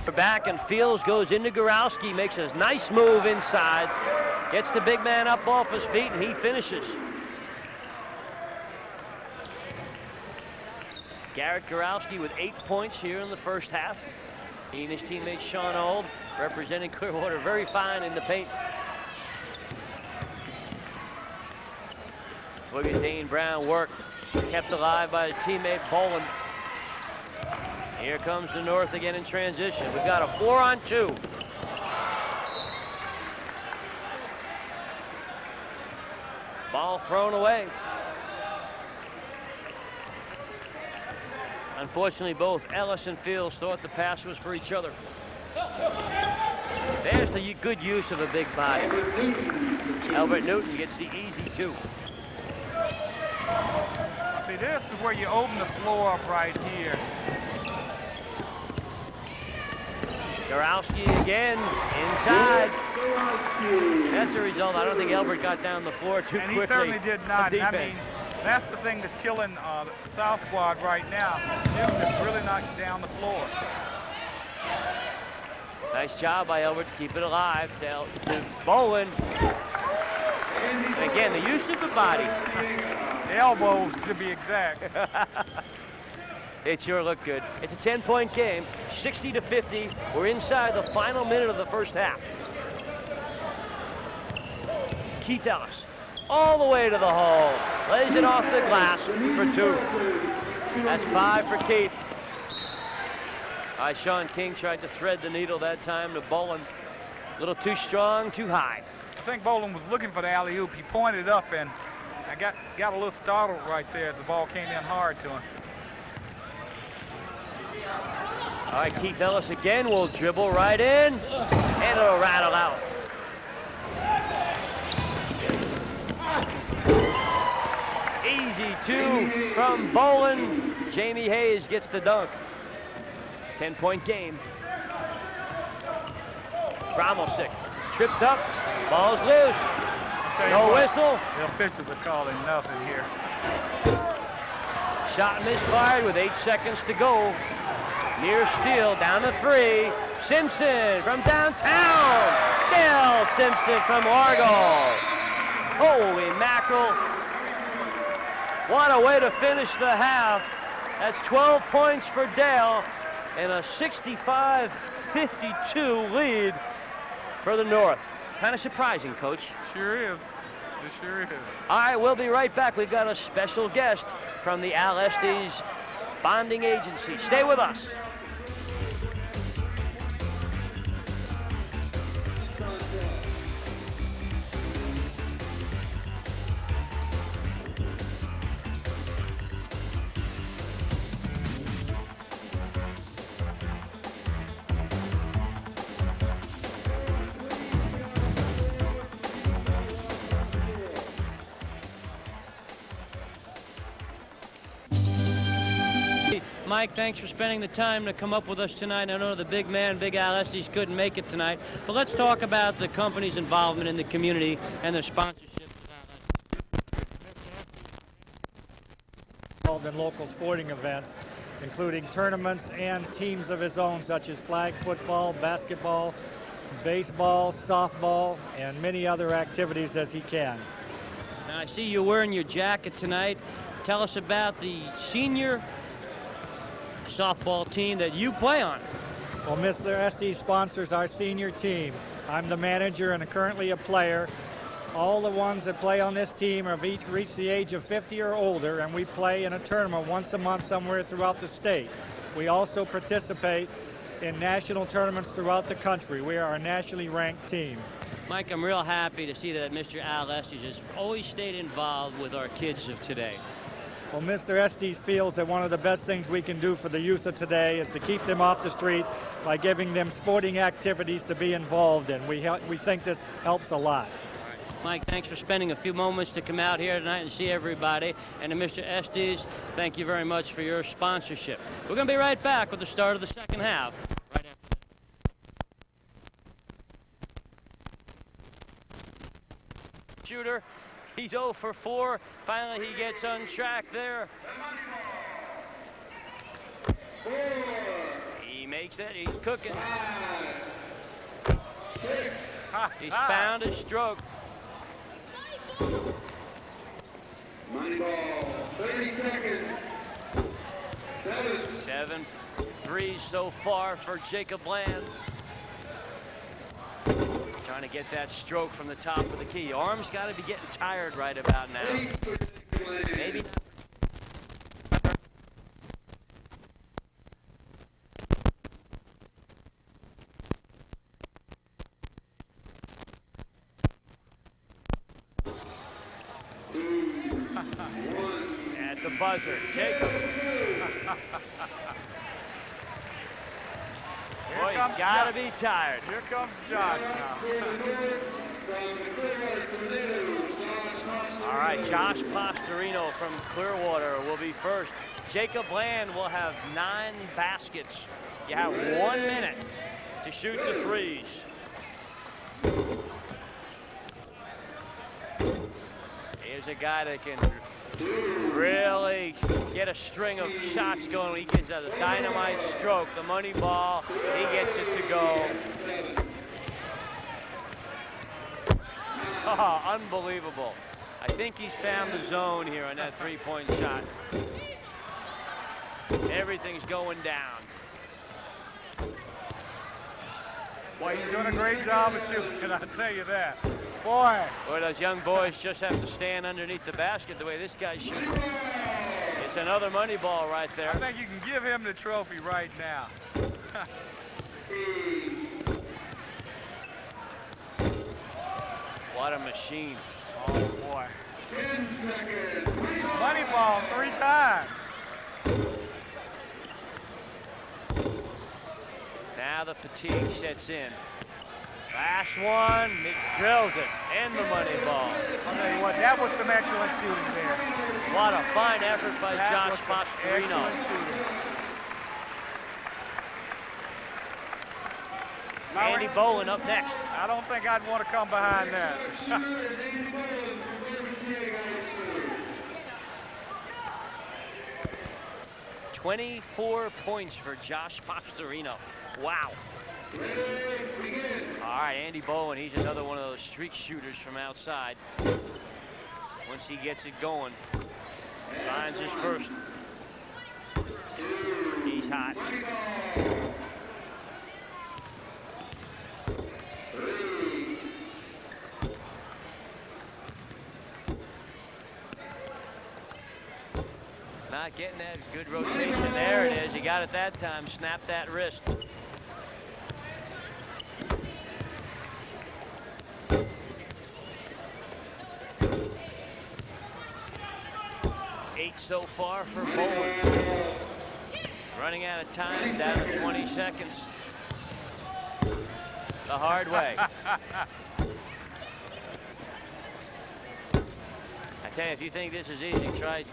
We're back, and Fields goes into Gorowski, makes a nice move inside, gets the big man up off his feet, and he finishes. Garrett Gorowski with 8 points here in the first half. He and his teammate Sean Old representing Clearwater very fine in the paint. Look at Dane Brown work, kept alive by his teammate Boland. Here comes the North again in transition. We've got a 4-on-2. Ball thrown away. Unfortunately, both Ellis and Fields thought the pass was for each other. There's the good use of a big body. Albert Newton gets the easy 2. See, this is where you open the floor up right here. Gorowski again, inside. That's the result. I don't think Albert got down the floor too quickly. And he certainly did not. on I defense. mean, that's the thing that's killing the South squad right now. Newton is really knocking down the floor. Nice job by Albert to keep it alive. To Bowen. And again, the use of the body. The elbow, to be exact. It sure looked good. It's a 10-point game, 60-50. We're inside the final minute of the first half. Keith Ellis, all the way to the hole. Lays it off the glass for 2. That's 5 for Keith. Sean King tried to thread the needle that time to Bolin. A little too strong, too high. I think Bolin was looking for the alley-oop. He pointed up, and I got a little startled right there as the ball came in hard to him. All right, Keith Ellis again will dribble right in, and it'll rattle out. Easy 2 from Bolin. Jamie Hayes gets the dunk. 10-point game. Bromelsick tripped up, ball's loose. No whistle. The officials are calling nothing here. Shot misfired with 8 seconds to go. Near steal, down to 3. Simpson from downtown. Dale Simpson from Largo. Holy mackerel. What a way to finish the half. That's 12 points for Dale and a 65-52 lead for the North. Kind of surprising, Coach. Sure is. It sure is. All right, we'll be right back. We've got a special guest from the Al Estes Bonding Agency. Stay with us. Mike, thanks for spending the time to come up with us tonight. I know the big man, Big Al Estes, couldn't make it tonight, but let's talk about the company's involvement in the community and their sponsorship. Involved in local sporting events, including tournaments and teams of his own, such as flag football, basketball, baseball, softball, and many other activities as he can. Now, I see you wearing your jacket tonight. Tell us about the senior softball team that you play on. Well, Mr. Estes sponsors our senior team. I'm the manager and currently a player. All the ones that play on this team have each reached the age of 50 or older, and we play in a tournament once a month somewhere throughout the state. We also participate in national tournaments throughout the country. We are a nationally ranked team. Mike, I'm real happy to see that Mr. Al Estes has always stayed involved with our kids of today. Well, Mr. Estes feels that one of the best things we can do for the youth of today is to keep them off the streets by giving them sporting activities to be involved in. We think this helps a lot. Mike, thanks for spending a few moments to come out here tonight and see everybody. And to Mr. Estes, thank you very much for your sponsorship. We're going to be right back with the start of the second half. Right after this. Shooter, he's 0 for 4. Finally, he gets on track there. He makes it. He's cooking. He's found his stroke. Money ball, 30 seconds. 7 threes so far for Jacob Land. Trying to get that stroke from the top of the key. Arm's got to be getting tired right about now. Maybe. At the buzzer, Jacob. Boy, he's got to be tired. Here comes Josh now. All right, Josh Pastorino from Clearwater will be first. Jacob Bland will have 9 baskets. You have 1 minute to shoot the threes. Here's a guy that can really get a string of shots going. He gets a dynamite stroke, the money ball. He gets it to go. Oh, unbelievable. I think he's found the zone here on that three-point shot. Everything's going down. Boy, he's doing a great job of shooting, I'll tell you that. Boy, those young boys just have to stand underneath the basket the way this guy's shooting. It's another money ball right there. I think you can give him the trophy right now. What a machine. Oh, boy. Money ball 3 times. Now the fatigue sets in. Last one, he drills it, and the money ball. I'll tell you what, that was some excellent shooting there. What a fine effort by Josh Pastorino. Excellent shooting. Andy Bowen up next. I don't think I'd want to come behind that. 24 points for Josh Pastorino. Wow. All right, Andy Bowen, he's another one of those streak shooters from outside. Once he gets it going, finds his first. He's hot. Not getting that good rotation. There it is. He got it that time. Snapped that wrist. 8 so far for Bowen. Running out of time, down to 20 seconds. The hard way. I tell you, if you think this is easy, try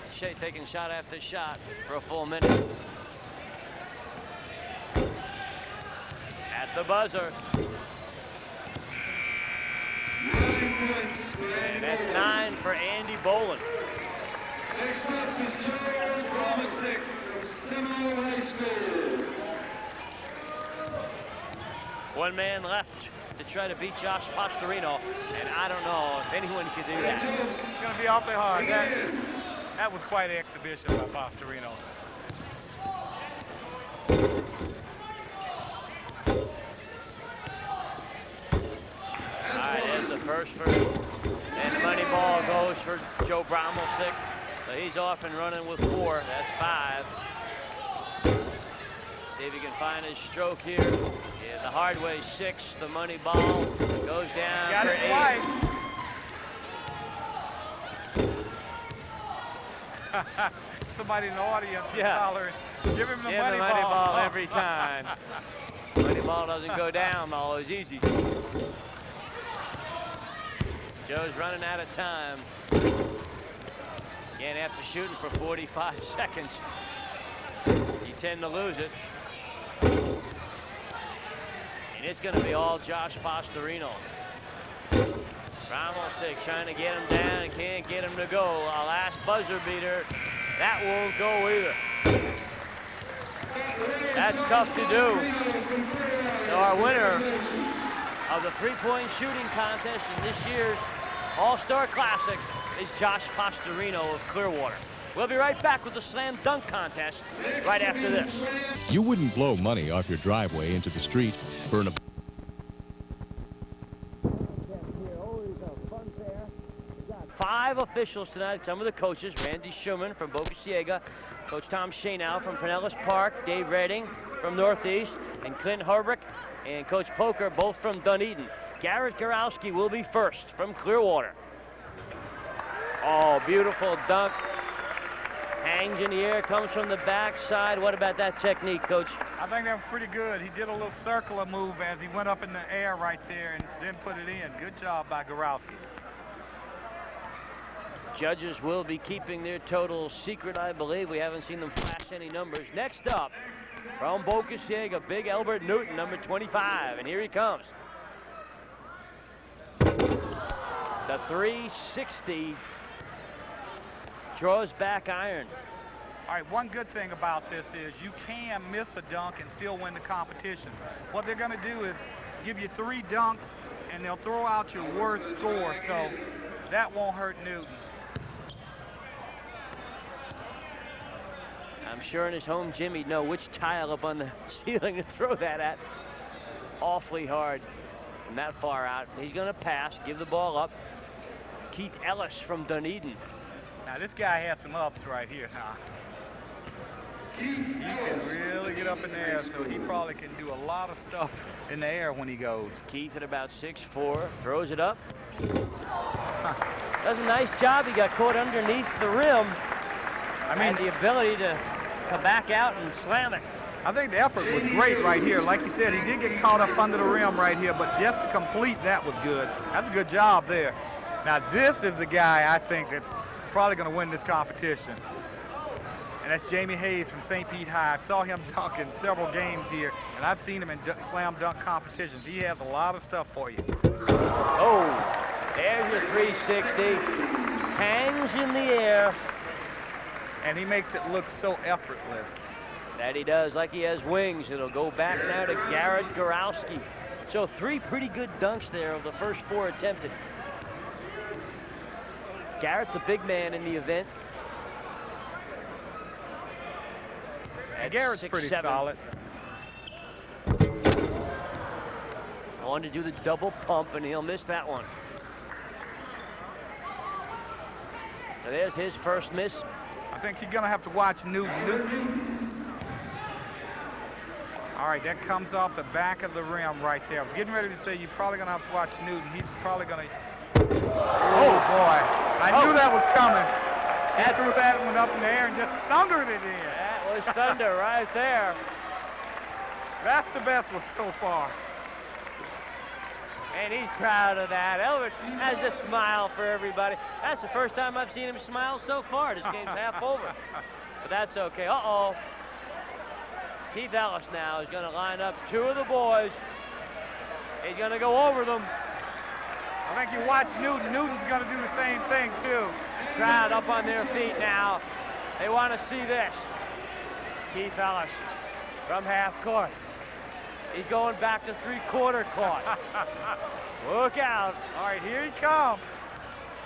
taking shot after shot for a full minute. At the buzzer. And that's 9 for Andy Bowen. Next up is Charles Robinson from Seminole High School. 1 man left to try to beat Josh Pastorino, and I don't know if anyone can do that. It's going to be awfully hard. That was quite an exhibition by Pastorino. All right, there's the first for, and the money ball goes for Joe Bromelsick. So he's off and running with 4. That's 5. See if he can find his stroke here. Yeah, the hard way 6. The money ball goes down Got for it 8. twice. Somebody in the audience is hollering, give him the money ball every time. Money ball doesn't go down always easy. Joe's running out of time. Again, after shooting for 45 seconds, you tend to lose it. And it's going to be all Josh Pastorino. Bromelsick trying to get him down and can't get him to go. Our last buzzer beater, that won't go either. That's tough to do. So our winner of the three-point shooting contest in this year's All-Star Classic is Josh Pastorino of Clearwater. We'll be right back with the slam dunk contest right after this. You wouldn't blow money off your driveway into the street for an... 5 officials tonight, some of the coaches, Randy Schumann from Boca Ciega, Coach Tom Shanow from Pinellas Park, Dave Redding from Northeast, and Clint Herbrick and Coach Poker, both from Dunedin. Garrett Gorowski will be first from Clearwater. Oh, beautiful dunk. Hangs in the air, comes from the backside. What about that technique, Coach? I think that was pretty good. He did a little circular move as he went up in the air right there and then put it in. Good job by Gorowski. Judges will be keeping their total secret, I believe. We haven't seen them flash any numbers. Next up, from Bocasig, a big Albert Newton, number 25, and here he comes. The 360 draws back iron. All right, one good thing about this is you can miss a dunk and still win the competition. What they're going to do is give you 3 dunks, and they'll throw out your worst score, so that won't hurt Newton. I'm sure in his home gym he'd know which tile up on the ceiling to throw that at. Awfully hard from that far out. He's going to pass, give the ball up. Keith Ellis from Dunedin. Now this guy has some ups right here, huh? He can really get up in the air, so he probably can do a lot of stuff in the air when he goes. Keith at about 6'4", throws it up. Does a nice job. He got caught underneath the rim. I mean, the ability to come back out and slam it. I think the effort was great right here. Like you said, he did get caught up under the rim right here, but just to complete that was good. That's a good job there. Now this is the guy I think that's probably going to win this competition. And that's Jamie Hayes from St. Pete High. I saw him dunk in several games here, and I've seen him in slam dunk competitions. He has a lot of stuff for you. Oh, there's your 360. Hangs in the air. And he makes it look so effortless. That he does, like he has wings. It'll go back now to Garrett Gorowski. So 3 pretty good dunks there of the first 4 attempted. Garrett, the big man in the event. And Garrett's pretty solid. On to do the double pump, and he'll miss that one. So there's his first miss. I think you're going to have to watch Newton. All right, that comes off the back of the rim right there. I was getting ready to say you're probably going to have to watch Newton. He's probably going to... Oh, boy. I knew that was coming. He threw that one up in the air and just thundered it in. That was thunder right there. That's the best one so far. And he's proud of that. Elbert has a smile for everybody. That's the first time I've seen him smile so far. This game's half over. But that's okay. Uh-oh. Keith Ellis now is going to line up 2 of the boys. He's going to go over them. I think you watch Newton. Newton's going to do the same thing, too. Crowd up on their feet now. They want to see this. Keith Ellis from half court. He's going back to 3/4 court. Look out. All right, here he comes.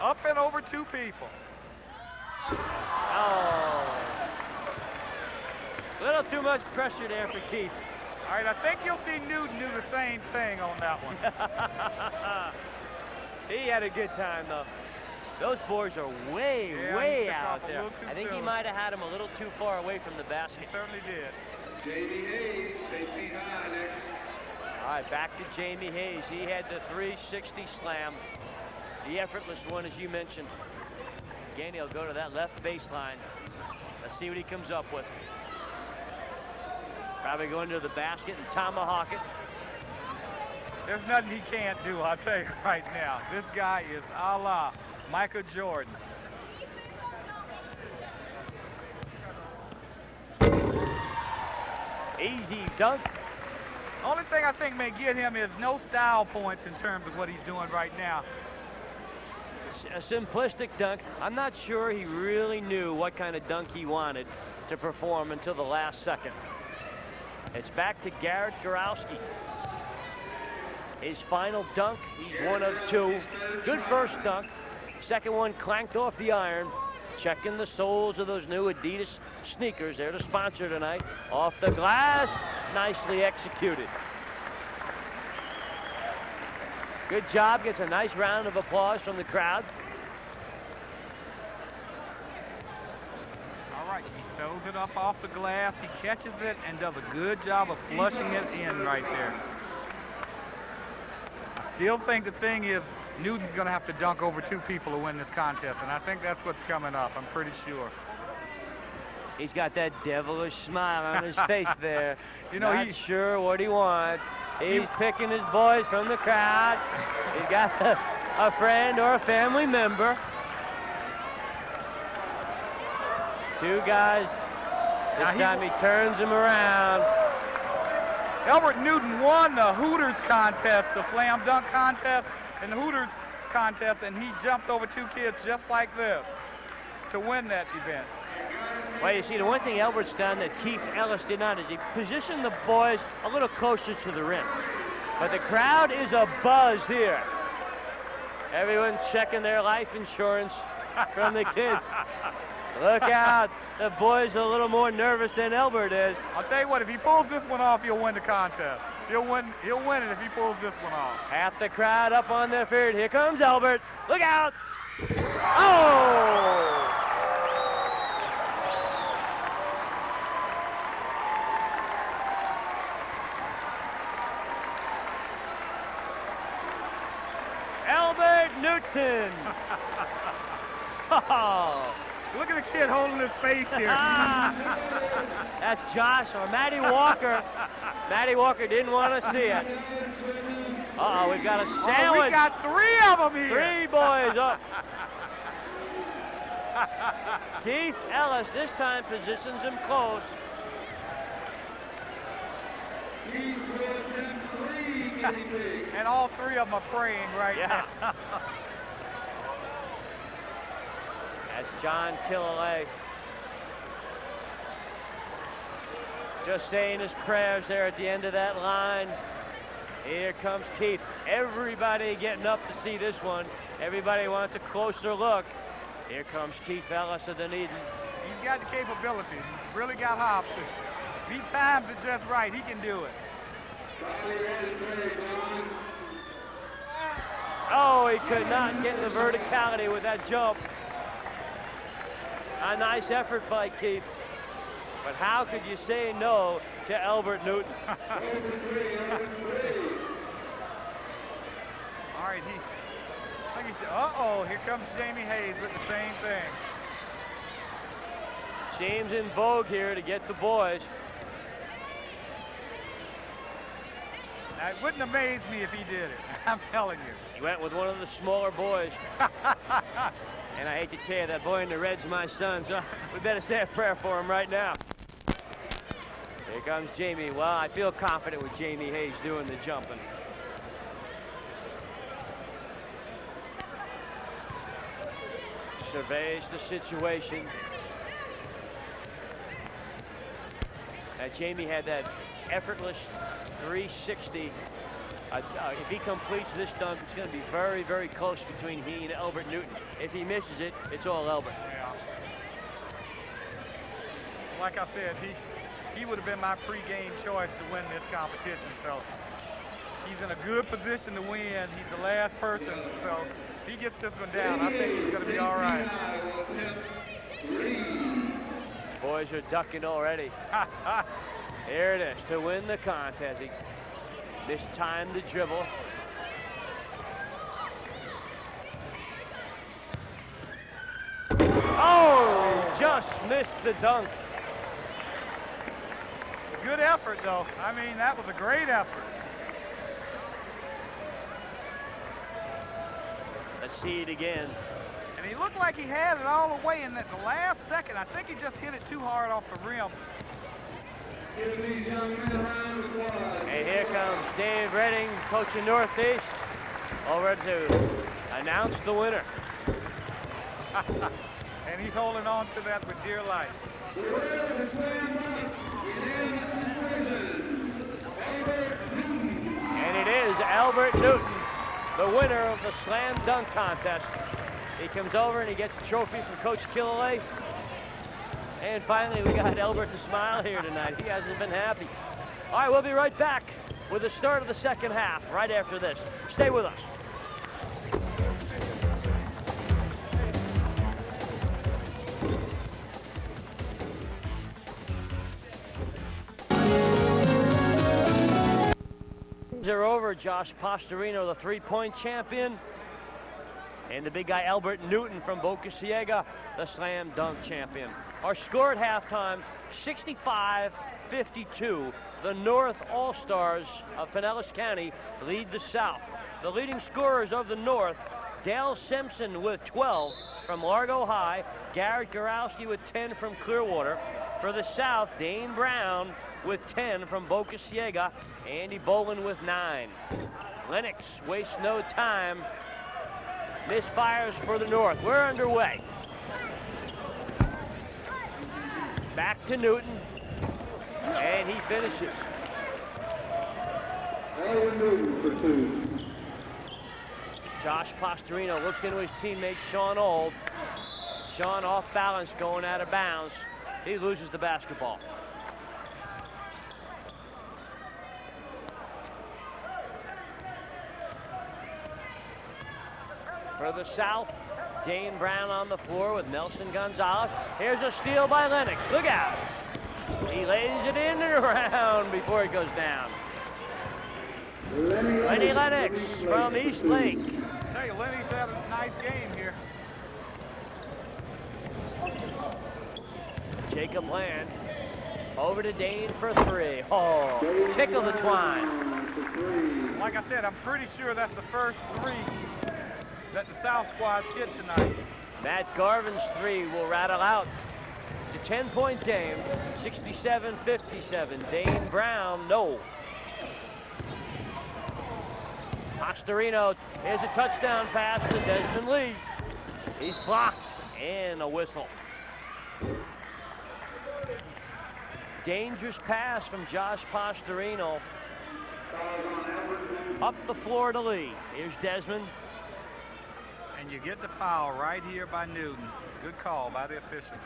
Up and over 2 people. Oh. A little too much pressure there for Keith. All right, I think you'll see Newton do the same thing on that one. He had a good time, though. Those boards are way out there. I think he might have had him a little too far away from the basket. He certainly did. Jamie Hayes, St. Pete High next. All right, back to Jamie Hayes. He had the 360 slam, the effortless one, as you mentioned. Again, he'll go to that left baseline. Let's see what he comes up with. Probably going to the basket and tomahawk it. There's nothing he can't do, I'll tell you right now. This guy is a la Michael Jordan. Easy dunk. Only thing I think may get him is no style points in terms of what he's doing right now. A simplistic dunk. I'm not sure he really knew what kind of dunk he wanted to perform until the last second. It's back to Garrett Gorowski. His final dunk, he's 1 of 2. Good first dunk. Second one clanked off the iron. Checking the soles of those new Adidas sneakers. They're the sponsor tonight. Off the glass, nicely executed. Good job, gets a nice round of applause from the crowd. All right, he throws it up off the glass. He catches it and does a good job of flushing it in right there. I still think the thing is Newton's going to have to dunk over 2 people to win this contest, and I think that's what's coming up. I'm pretty sure. He's got that devilish smile on his face there. You know, not sure what he wants. He's picking his boys from the crowd. He's got a friend or a family member. Two guys. This time he turns him around. Albert Newton won the Hooters contest, the slam dunk contest, and the Hooters contest, and he jumped over two kids just like this to win that event. Well, you see, the one thing Albert's done that Keith Ellis did not is he positioned the boys a little closer to the rim. But the crowd is abuzz here. Everyone checking their life insurance from the kids. Look out. The boys are a little more nervous than Albert is. I'll tell you what, if he pulls this one off, he'll win the contest. He'll win it if he pulls this one off. Half the crowd up on their feet. Here comes Albert. Look out. Oh! Albert Newton. Oh. Look at the kid holding his face here. That's Josh or Matty Walker. Matty Walker didn't want to see it. Uh-oh, we've got a sandwich. Oh, we got three of them here. Three boys. Oh. Keith Ellis this time positions him close. And all three of them are praying right now. That's John Killalay. Just saying his prayers there at the end of that line. Here comes Keith. Everybody getting up to see this one. Everybody wants a closer look. Here comes Keith Ellis of Dunedin. He's got the capability. He's really got hops. If he times it just right, he can do it. Oh, he could not get the verticality with that jump. A nice effort by Keith. But how could you say no to Albert Newton? All right, uh-oh, here comes Jamie Hayes with the same thing. Seems in vogue here to get the boys. Now, it wouldn't amaze me if he did it. I'm telling you. He went with one of the smaller boys. And I hate to tell you, that boy in the red's my son, so we better say a prayer for him right now. Here comes Jamie. Well, I feel confident with Jamie Hayes doing the jumping. Surveys the situation. Now, Jamie had that effortless 360. If he completes this dunk, it's going to be very, very close between he and Albert Newton. If he misses it, it's all Albert. Yeah. Like I said, he would have been my pre-game choice to win this competition. So he's in a good position to win. He's the last person. So if he gets this one down, I think he's going to be all right. Boys are ducking already. Here it is to win the contest. This time the dribble. Oh, just missed the dunk. Good effort, though. I mean, that was a great effort. Let's see it again. And he looked like he had it all the way in the last second. I think he just hit it too hard off the rim. And here comes Dave Redding, coaching Northeast, over to announce the winner. And he's holding on to that with dear life. And it is Albert Newton, the winner of the slam dunk contest. He comes over and he gets a trophy from Coach Killalay. And finally, we got Albert to smile here tonight. He hasn't been happy. All right, we'll be right back with the start of the second half right after this. Stay with us. They're over. Josh Pastorino, the three-point champion. And the big guy, Albert Newton from Boca Ciega, the slam dunk champion. Our score at halftime, 65-52. The North All-Stars of Pinellas County lead the South. The leading scorers of the North, Dale Simpson with 12 from Largo High, Garrett Gorowski with 10 from Clearwater. For the South, Dane Brown with 10 from Boca Ciega, Andy Bolin with 9. Lennox wastes no time, misfires for the North. We're underway. Back to Newton, and he finishes. Josh Pastorino looks into his teammate Sean Old. Sean off balance, going out of bounds. He loses the basketball. For the South, Dane Brown on the floor with Nelson Gonzalez. Here's a steal by Lennox. Look out. He lays it in and around before it goes down. Lenny Lennox from East Lake. Hey, Lenny's having a nice game here. Jacob Land over to Dane for 3. Oh, tickle the twine. Like I said, I'm pretty sure that's the first 3 that the South squad's hit tonight. Matt Garvin's 3 will rattle out. It's a 10-point game, 67-57. Dane Brown, no. Pastorino, here's a touchdown pass to Desmond Lee. He's blocked, and a whistle. Dangerous pass from Josh Pastorino. Up the floor to Lee. Here's Desmond. And you get the foul right here by Newton. Good call by the official.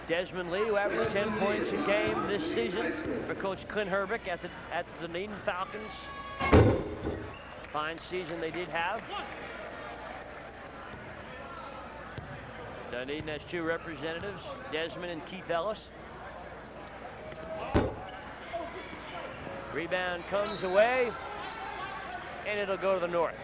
Desmond Lee, who averaged 10 points a game this season for Coach Clint Herbeck at the Dunedin Falcons. Fine season they did have. Dunedin has 2 representatives, Desmond and Keith Ellis. Rebound comes away, and it'll go to the North.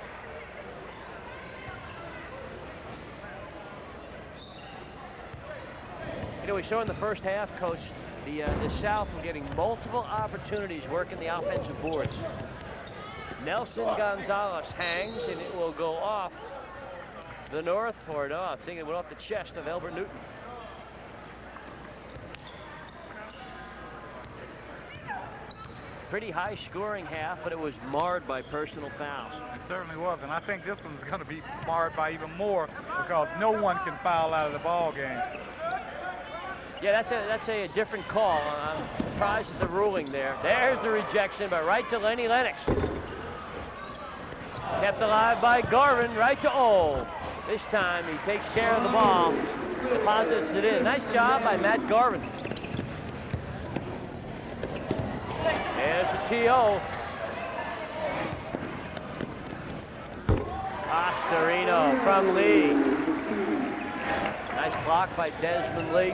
You know, we saw in the first half, Coach, the South were getting multiple opportunities working the offensive boards. Nelson Gonzalez hangs, and it will go off the North, or no, I think it went off the chest of Albert Newton. Pretty high scoring half, but it was marred by personal fouls. It certainly was, and I think this one's going to be marred by even more because no one can foul out of the ball game. Yeah, that's a different call. I'm surprised at the ruling there. There's the rejection, but right to Lenny Lennox. Kept alive by Garvin, right to Old. This time he takes care of the ball, deposits it in. Nice job by Matt Garvin. There's the TO. Pastorino from Lee. Nice block by Desmond Lee.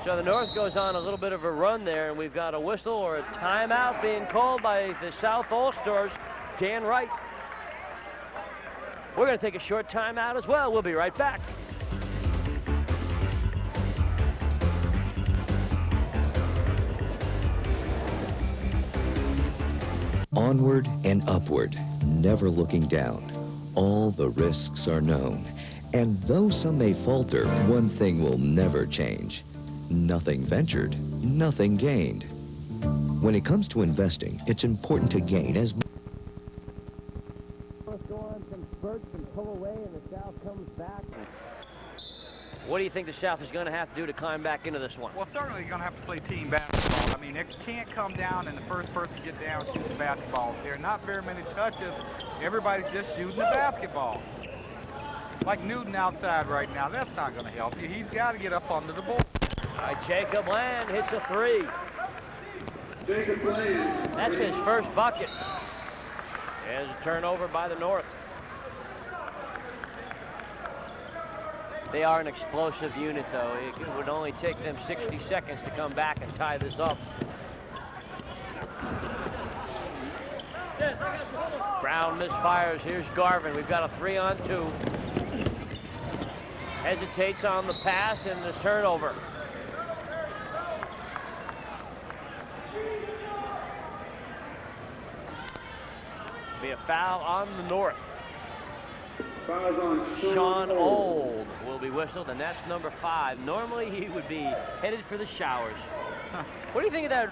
So the North goes on a little bit of a run there, and we've got a whistle or a timeout being called by the South All-Stars, Dan Wright. We're going to take a short timeout as well. We'll be right back. Onward and upward, never looking down. All the risks are known. And though some may falter, one thing will never change. Nothing ventured, nothing gained. When it comes to investing, it's important to gain as much. Go on some spurts and pull away, and the South comes back. What do you think the South is going to have to do to climb back into this one? Well, certainly you're going to have to play team basketball. I mean, it can't come down and the first person to get down shoots the basketball. There are not very many touches. Everybody's just shooting the basketball. Like Newton outside right now, that's not going to help you. He's got to get up under the board. All right, Jacob Land hits a 3. Jacob Land. That's his first bucket. There's a turnover by the North. They are an explosive unit, though. It would only take them 60 seconds to come back and tie this up. Brown misfires. Here's Garvin. We've got a 3-on-2. Hesitates on the pass and the turnover. Be a foul on the North. Fouls on Sean Old will be whistled, and that's number 5. Normally he would be headed for the showers. What do you think of that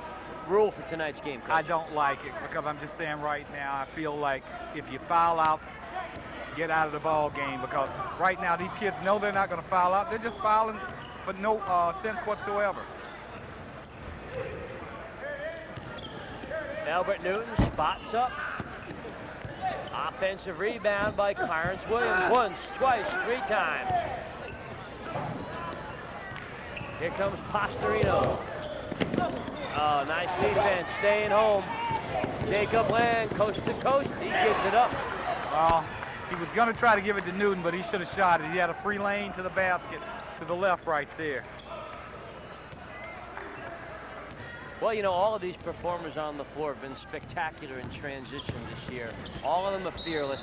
rule for tonight's game, Coach? I don't like it because I'm just saying right now, I feel like if you foul out, get out of the ball game, because right now these kids know they're not going to foul out. They're just fouling for no sense whatsoever. Albert Newton spots up. Offensive rebound by Clarence Williams. Once, twice, 3 times. Here comes Pastorino. Oh, nice defense, staying home. Jacob Land, coast to coast, he gets it up. Well, he was going to try to give it to Newton, but he should have shot it. He had a free lane to the basket, to the left right there. Well, you know, all of these performers on the floor have been spectacular in transition this year. All of them are fearless.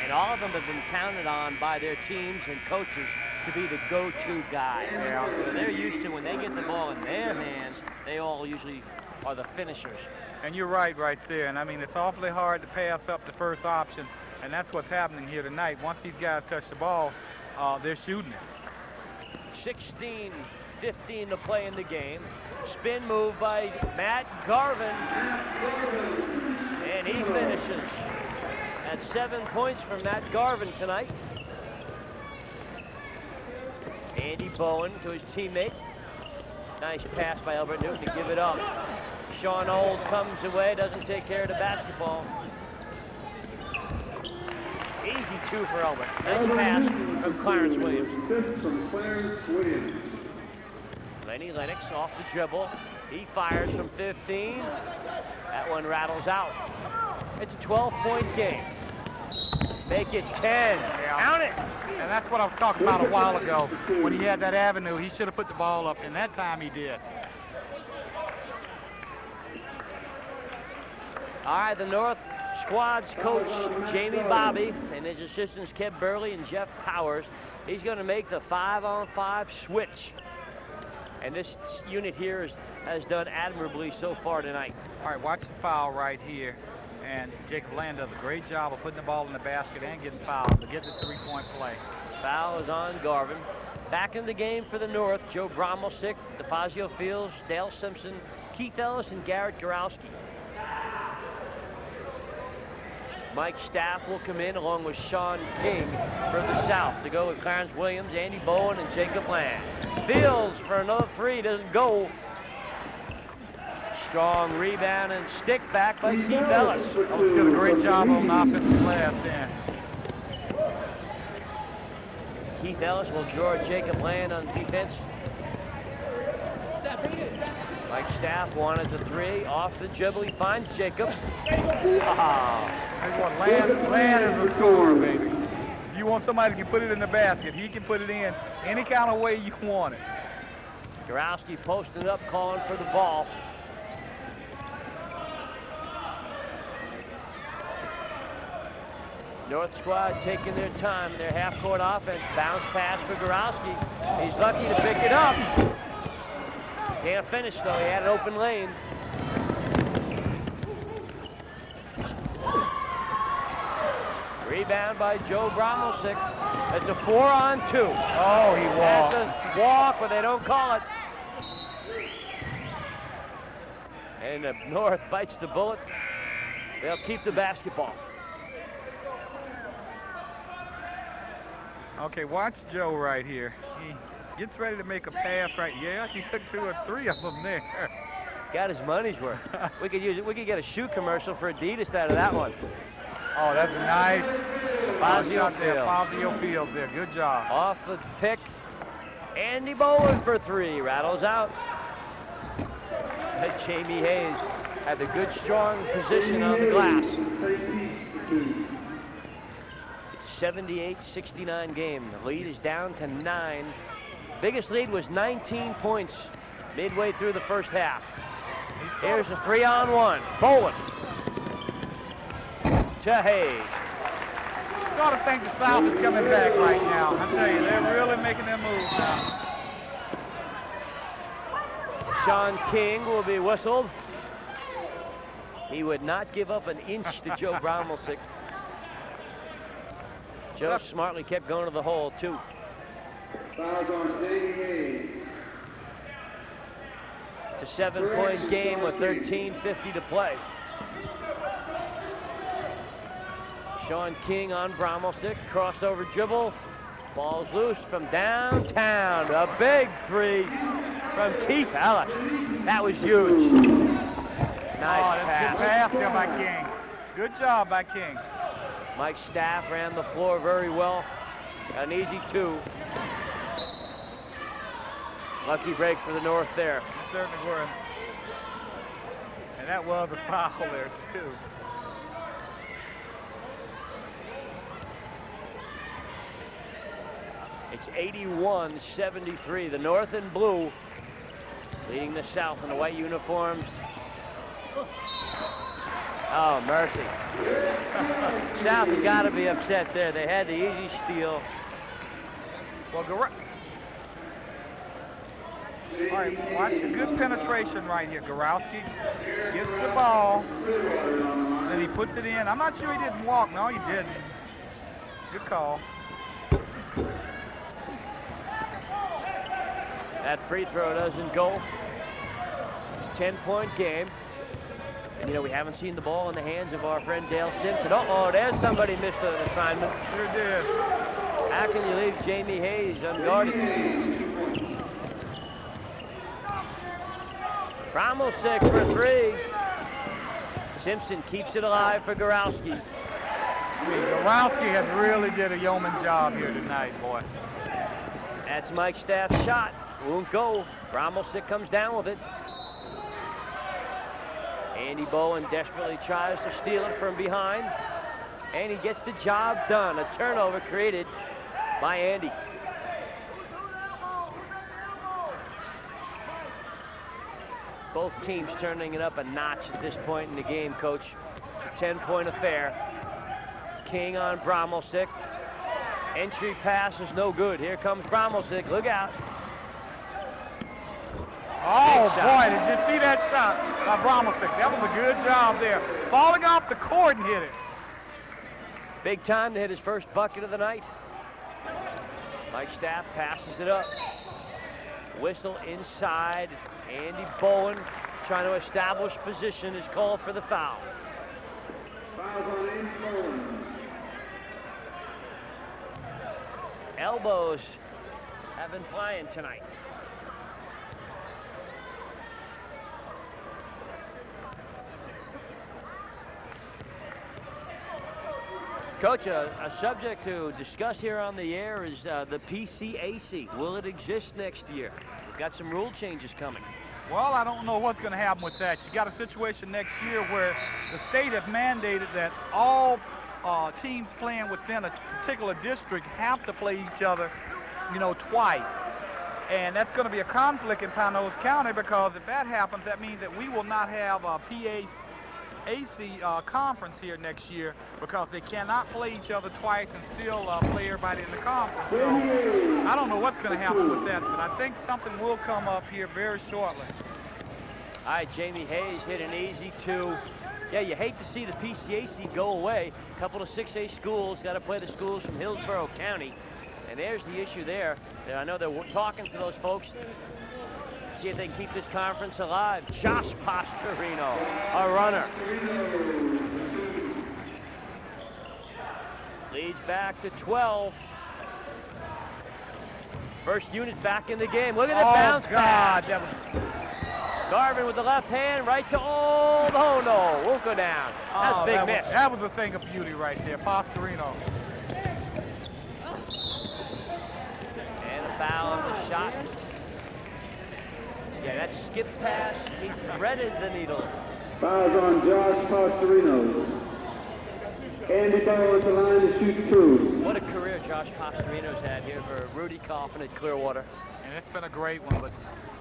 And all of them have been counted on by their teams and coaches to be the go-to guy. So they're used to when they get the ball in their hands, they all usually are the finishers. And you're right there. And I mean, it's awfully hard to pass up the first option, and that's what's happening here tonight. Once these guys touch the ball, they're shooting it. 16-15 to play in the game. Spin move by Matt Garvin, and he finishes. That's 7 points from Matt Garvin tonight. Andy Bowen to his teammate. Nice pass by Albert Newton to give it up. Sean Old comes away, doesn't take care of the basketball. Easy 2 for Albert. Nice pass from Clarence Williams. From Clarence Williams. Lenny Lennox off the dribble. He fires from 15. That one rattles out. It's a 12-point game. Make it 10. Count it. And that's what I was talking about a while ago. When he had that avenue, he should have put the ball up, and that time he did. All right, the North squad's coach, Jamie Bobby, and his assistants, Kev Burley and Jeff Powers. He's going to make the 5-on-5 switch. And this unit here has done admirably so far tonight. All right, watch the foul right here. And Jacob Land does a great job of putting the ball in the basket and getting fouled to get the 3-point play. Foul is on Garvin. Back in the game for the North, Joe Bromelsick, DeFazio Fields, Dale Simpson, Keith Ellis, and Garrett Gorowski. Mike Staff will come in along with Sean King for the South to go with Clarence Williams, Andy Bowen, and Jacob Land. Fields for another 3, doesn't go. Strong rebound and stick back by Keith Ellis. Ellis did a great job on the offensive glass then. Keith Ellis will draw Jacob Land on defense. Mike Staff wanted the 3, off the dribble, he finds Jacob. Land is a scorer, baby. If you want somebody who can put it in the basket, he can put it in any kind of way you want it. Gorowski posted up, calling for the ball. North squad taking their time in their half-court offense. Bounce pass for Gorowski. He's lucky to pick it up. Can't finish, though. He had an open lane. Rebound by Joe Bromelsick. It's a 4-on-2. Oh, he walked. That's a walk, but they don't call it. And the North bites the bullet. They'll keep the basketball. Okay, watch Joe right here. He gets ready to make a pass right. Yeah, he took 2 or 3 of them there. Got his money's worth. We could get a shoe commercial for Adidas out of that one. Oh, that's a nice Fazio Fields there. Good job. Off the pick. Andy Bowen for 3. Rattles out. Jamie Hayes had the good, strong position on the glass. It's a 78-69 game. The lead is down to 9. Biggest lead was 19 points midway through the first half. Here's a 3-on-1. Bowen to Hayes. sort of think the South is coming back right now. I tell you, they're really making their moves now. Sean King will be whistled. He would not give up an inch to Joe Bromelsick. Joe smartly kept going to the hole, too. Fouls on Jamie Hayes. It's a 7-point game with 13:50 to play. Sean King on Bromelsick, crossed over dribble. Ball's loose from downtown. A big three from Keith Ellis. That was huge. Nice pass. Good pass there by King. Good job by King. Mike Staff ran the floor very well. Got an easy 2. Lucky break for the North there. It certainly were. And that was a foul there, too. It's 81-73. The North in blue leading the South in the white uniforms. Oh, mercy. South has got to be upset there. They had the easy steal. Well, all right, watch a good penetration right here. Gorowski gets the ball, then he puts it in. I'm not sure he didn't walk. No, he didn't. Good call. That free throw doesn't go. It's a 10-point game. And, you know, we haven't seen the ball in the hands of our friend Dale Simpson. Uh-oh, there's somebody missed an assignment. Sure did. How can you leave Jamie Hayes unguarded? Bromelsick for 3. Simpson keeps it alive for Gorowski. I mean, Gorowski has really did a yeoman job here tonight, boy. That's Mike Staff's shot. Won't go. Bromelsick comes down with it. Andy Bowen desperately tries to steal it from behind. And he gets the job done. A turnover created by Andy. Both teams turning it up a notch at this point in the game, Coach. It's a 10-point affair. King on Bromelsick. Entry pass is no good. Here comes Bromelsick. Look out. Oh, boy, did you see that shot by Bromelsick? That was a good job there. Falling off the court and hit it. Big time to hit his first bucket of the night. Mike Staff passes it up. Whistle inside. Andy Bowen trying to establish position is called for the foul. Fouls on Andy Bowen. Elbows have been flying tonight. Coach, a subject to discuss here on the air is the PCAC. Will it exist next year? We've got some rule changes coming. Well, I don't know what's going to happen with that. You got a situation next year where the state have mandated that all teams playing within a particular district have to play each other, you know, twice. And that's going to be a conflict in Pinellas County, because if that happens, that means that we will not have a PCAC conference here next year, because they cannot play each other twice and still play everybody in the conference. So I don't know what's going to happen with that, but I think something will come up here very shortly. All right, Jamie Hayes hit an easy 2. Yeah, you hate to see the PCAC go away. A couple of 6A schools got to play the schools from Hillsborough County. And there's the issue there. I know they're talking to those folks. See if they can keep this conference alive. Josh Pastorino, a runner. Leads back to 12. First unit back in the game. Look at the bounce pass. Garvin with the left hand, right to oh no, won't go down. That's a big miss. That was a thing of beauty right there, Pastorino. And a foul on the shot. Yeah, that skip pass, he threaded the needle. Fouls on Josh Pastorino. Andy Bowen to line to shoot 2. What a career Josh Pastorino's had here for Rudy Coffin at Clearwater. And it's been a great one, but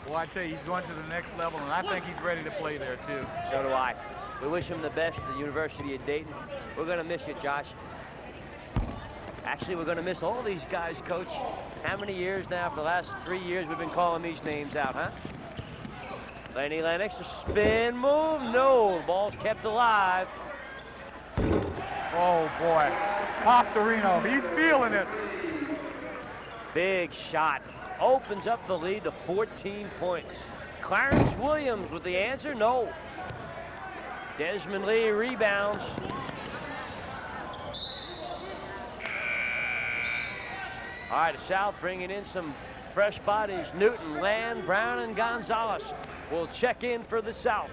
well, I tell you, he's going to the next level, and I think he's ready to play there, too. So do I. We wish him the best at the University of Dayton. We're going to miss you, Josh. Actually, we're going to miss all these guys, Coach. How many years now? For the last 3 years, we've been calling these names out, huh? Laney Lennox, a spin move. No, the ball's kept alive. Oh, boy. Pastorino, he's feeling it. Big shot. Opens up the lead to 14 points. Clarence Williams with the answer, no. Desmond Lee rebounds. All right, the South bringing in some fresh bodies. Newton, Land, Brown, and Gonzalez will check in for the South.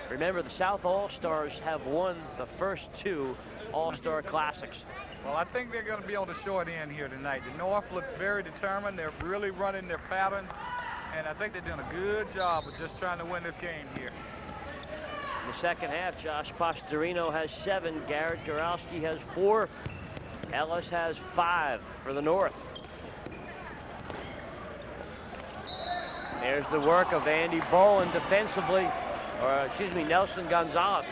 Remember, the South All-Stars have won the first 2 All-Star Classics. Well, I think they're going to be on the short end here tonight. The North looks very determined. They're really running their pattern, and I think they're doing a good job of just trying to win this game here. In the second half, Josh Pastorino has 7. Garrett Gorowski has 4. Ellis has 5 for the North. There's the work of Andy Bowen defensively, or excuse me, Nelson Gonzalez.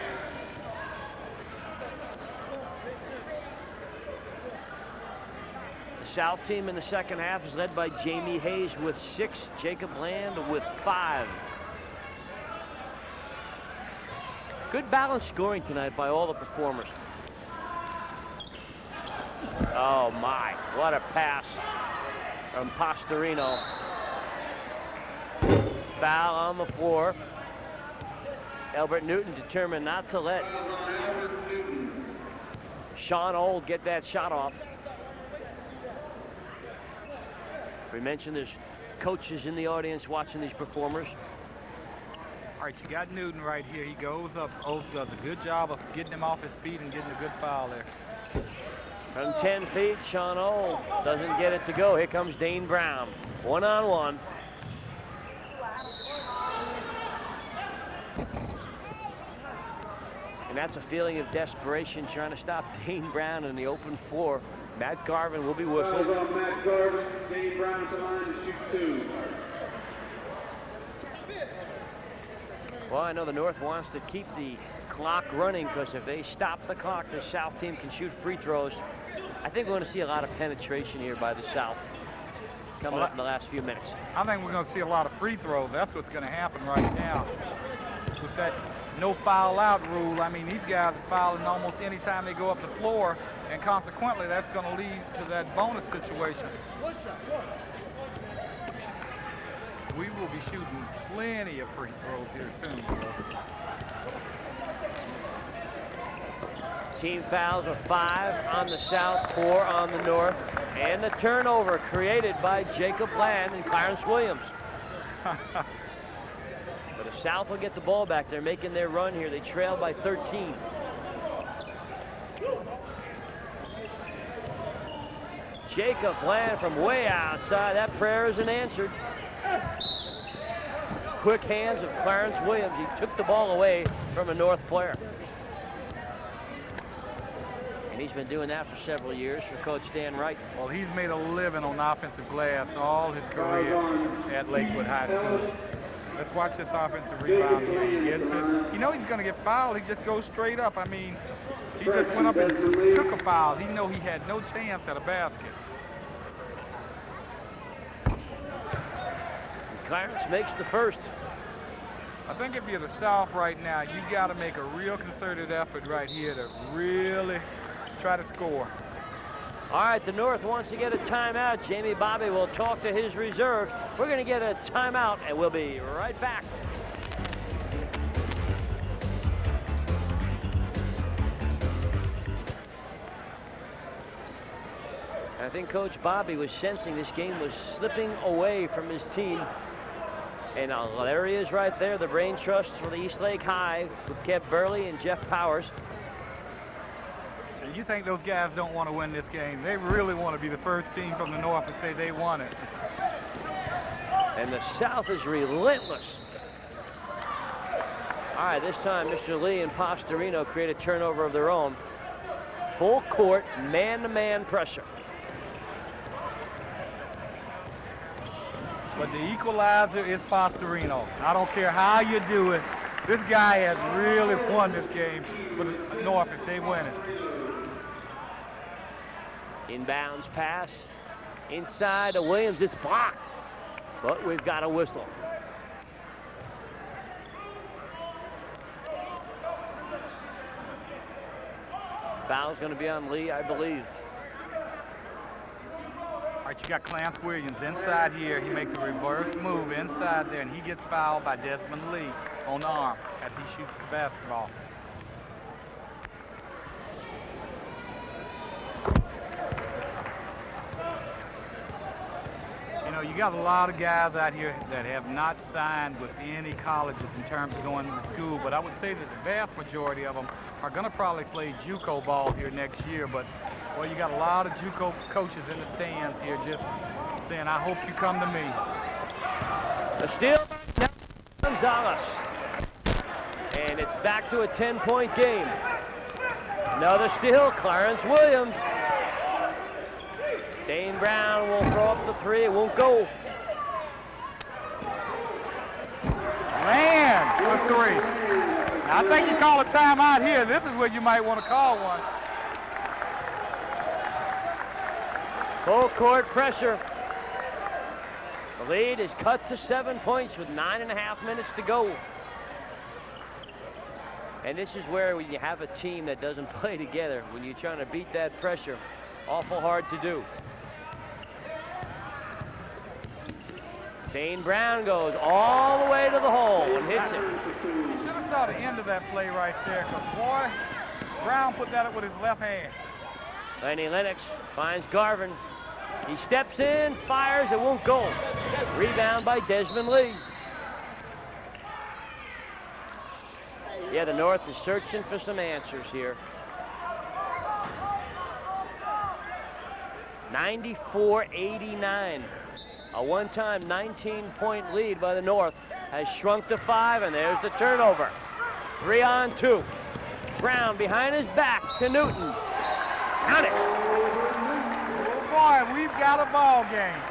The South team in the second half is led by Jamie Hayes with 6, Jacob Land with 5. Good balanced scoring tonight by all the performers. Oh my, what a pass from Pastorino. Foul on the floor. Albert Newton determined not to let Sean Old get that shot off. We mentioned there's coaches in the audience watching these performers. All right, you got Newton right here. He goes up. Oates does a good job of getting him off his feet and getting a good foul there. From 10 feet, Sean Old doesn't get it to go. Here comes Dane Brown. 1-on-1. And that's a feeling of desperation trying to stop Dane Brown in the open floor. Matt Garvin will be whistled. Matt Garvin, Dane Brown to line to shoot 2. Well, I know the North wants to keep the clock running because if they stop the clock, the South team can shoot free throws. I think we're going to see a lot of penetration here by the South coming up in the last few minutes. I think we're going to see a lot of free throws. That's what's going to happen right now. With that no foul out rule, I mean, these guys are fouling almost any time they go up the floor, and consequently, that's going to lead to that bonus situation. We will be shooting plenty of free throws here soon. Team fouls are 5 on the South, 4 on the North, and the turnover created by Jacob Land and Clarence Williams. But the South will get the ball back. They're making their run here. They trail by 13. Jacob Land from way outside. That prayer isn't answered. Quick hands of Clarence Williams. He took the ball away from a North player. And he's been doing that for several years for Coach Dan Wright. Well, he's made a living on offensive glass all his career at Lakewood High School. Let's watch this offensive rebound here. He gets it. You know he's going to get fouled. He just goes straight up. I mean, he just went up and took a foul. He knew he had no chance at a basket. Clarence makes the first. I think if you're the South right now, you got to make a real concerted effort right here to really try to score. All right, the North wants to get a timeout. Jamie Bobby will talk to his reserves. We're going to get a timeout, and we'll be right back. I think Coach Bobby was sensing this game was slipping away from his team. And there he is right there, the brain trust for the East Lake High with Kev Burley and Jeff Powers. You think those guys don't want to win this game. They really want to be the first team from the North to say they won it. And the South is relentless. All right, this time Mr. Lee and Pastorino create a turnover of their own. Full court, man-to-man pressure. But the equalizer is Pastorino. I don't care how you do it. This guy has really won this game for the North if they win it. Inbounds pass inside to Williams. It's blocked, but we've got a whistle. Foul's going to be on Lee, I believe. All right, you got Clarence Williams inside here. He makes a reverse move inside there, and he gets fouled by Desmond Lee on the arm as he shoots the basketball. You know, you got a lot of guys out here that have not signed with any colleges in terms of going to school, but I would say that the vast majority of them are going to probably play JUCO ball here next year. But, well, you got a lot of JUCO coaches in the stands here just saying, I hope you come to me. The steal by Gonzalez. And it's back to a 10-point game. Another steal, Clarence Williams. Dane Brown will throw up the three. It won't go. Man, for three. Now, I think you call a timeout here. This is where you might want to call one. Full court pressure. The lead is cut to 7 points with 9.5 minutes to go. And this is where when you have a team that doesn't play together, when you're trying to beat that pressure, awful hard to do. Dane Brown goes all the way to the hole and hits it. You should have saw the end of that play right there, because, boy, Brown put that up with his left hand. Lenny Lennox finds Garvin. He steps in, fires, it won't go. Rebound by Desmond Lee. Yeah, the North is searching for some answers here. 94-89. A one-time 19-point lead by the North has shrunk to 5, and there's the turnover. 3-on-2. Brown behind his back to Newton. Count it. Oh boy, we've got a ball game.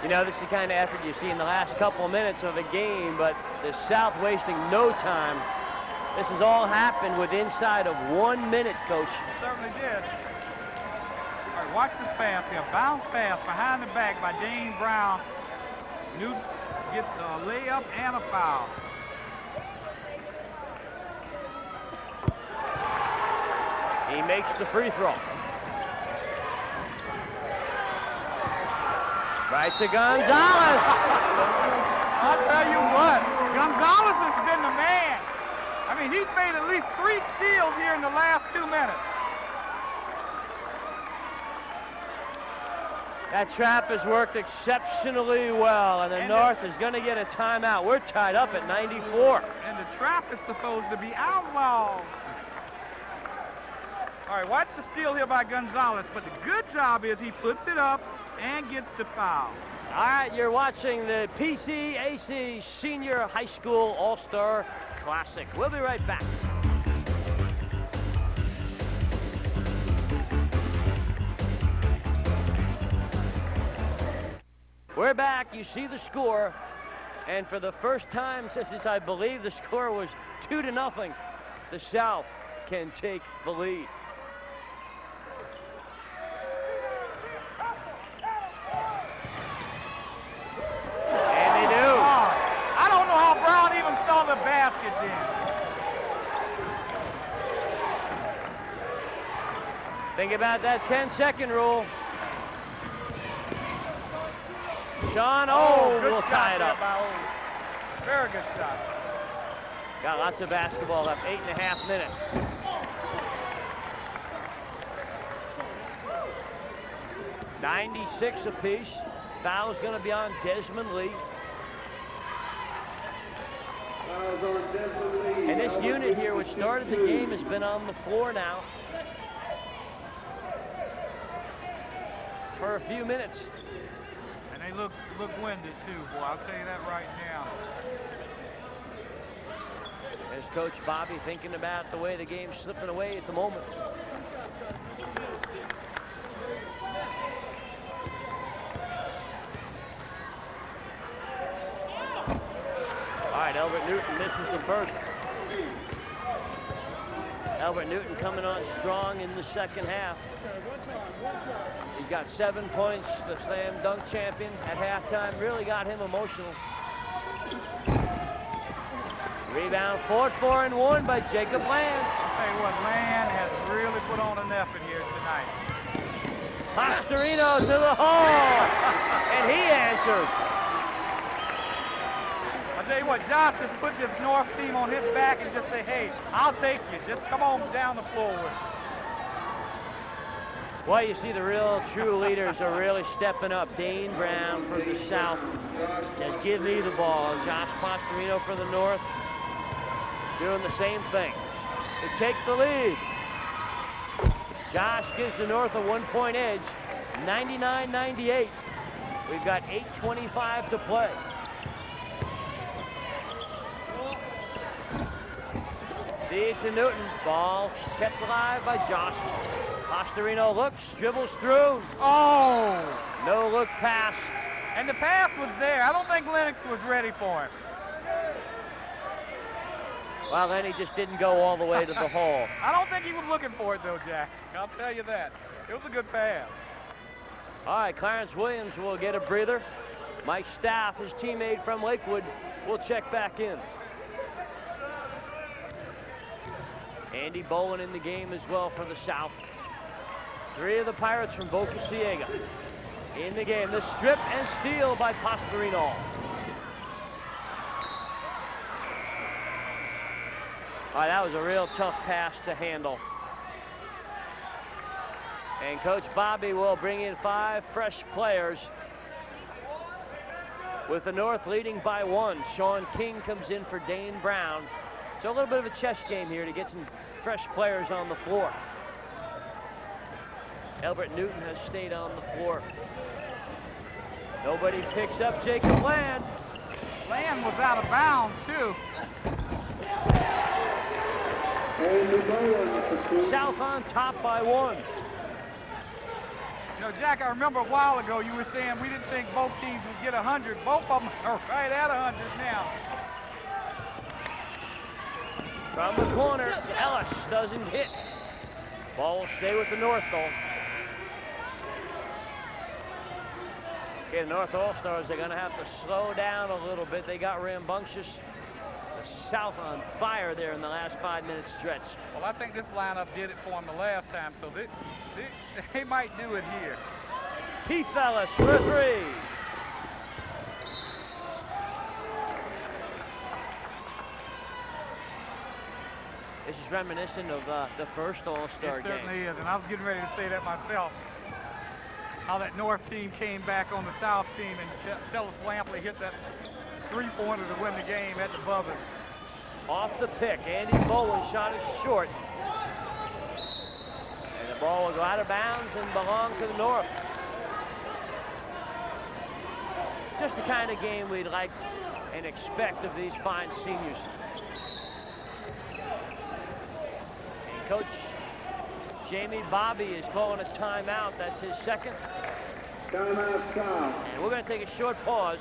You know, this is the kind of effort you see in the last couple of minutes of a game, but the South wasting no time. This has all happened with inside of 1 minute, Coach. It certainly did. All right, watch this pass here. Bounce pass behind the back by Dane Brown. Newton gets a layup and a foul. He makes the free throw. Right to Gonzalez. I'll tell you what, Gonzalez has been the man. I mean, he's made at least 3 steals here in the last 2 minutes. That trap has worked exceptionally well, and the North is going to get a timeout. We're tied up at 94. And the trap is supposed to be outlawed. All right, watch the steal here by Gonzalez, but the good job is he puts it up and gets the foul. All right, you're watching the PCAC Senior High School All-Star Classic. We'll be right back. We're back. You see the score, and for the first time since I believe the score was 2-0, the South can take the lead. And they do. I don't know how Brown even saw the basket then. Think about that 10-second rule. Sean will tie it up. Very good shot. Got lots of basketball left, 8.5 minutes. $96 apiece. Foul's going to be on Desmond Lee. And this unit here, which started the game, has been on the floor now for a few minutes. And they look winded too, boy. I'll tell you that right now. There's Coach Bobby thinking about the way the game's slipping away at the moment. right, Albert Newton misses the first. Albert Newton coming on strong in the second half. He's got 7 points, the slam dunk champion at halftime. Really got him emotional. Rebound fought for and won by Jacob Land. I'll tell you what, Land has really put on an effort here tonight. Pastorino to the hole, and he answers. I'll tell you what, Josh has put this North team on his back and just say, hey, I'll take you. Just come on down the floor with it. Well, you see the real true leaders are really stepping up. Dane Brown from the South says, give me the ball. Josh Pastorino for the North doing the same thing to take the lead. Josh gives the North a 1-point edge, 99-98. We've got 8:25 to play. Feed to Newton. Ball kept alive by Josh. Pastorino looks, dribbles through. Oh! No look pass. And the pass was there. I don't think Lennox was ready for it. Well, then he just didn't go all the way to the hole. I don't think he was looking for it, though, Jack. I'll tell you that. It was a good pass. All right, Clarence Williams will get a breather. Mike Staff, his teammate from Lakewood, will check back in. Andy Bowen in the game as well for the South. 3 of the Pirates from Boca Ciega in the game. The strip and steal by Pastorino. All right, that was a real tough pass to handle. And Coach Bobby will bring in 5 fresh players with the North leading by 1. Sean King comes in for Dane Brown. So a little bit of a chess game here to get some fresh players on the floor. Albert Newton has stayed on the floor. Nobody picks up Jacob Land. Land was out of bounds, too. South on top by 1. You know, Jack, I remember a while ago you were saying we didn't think both teams would get 100. Both of them are right at 100 now. From the corner, Ellis doesn't hit. Ball will stay with the North, though. Okay, the North All-Stars, they're going to have to slow down a little bit. They got rambunctious. The South on fire there in the last 5-minute stretch. Well, I think this lineup did it for them the last time, so they might do it here. Keith Ellis for 3. This is reminiscent of the first All-Star game. It certainly is, and I was getting ready to say that myself. How that North team came back on the South team and Tellis Lampley hit that 3-pointer to win the game at the buzzer. Off the pick, Andy Bowen shot is short. And the ball will go out of bounds and belong to the North. Just the kind of game we'd like and expect of these fine seniors. And Coach Jamie Bobby is calling a timeout. That's his second. Timeout, South. And we're going to take a short pause.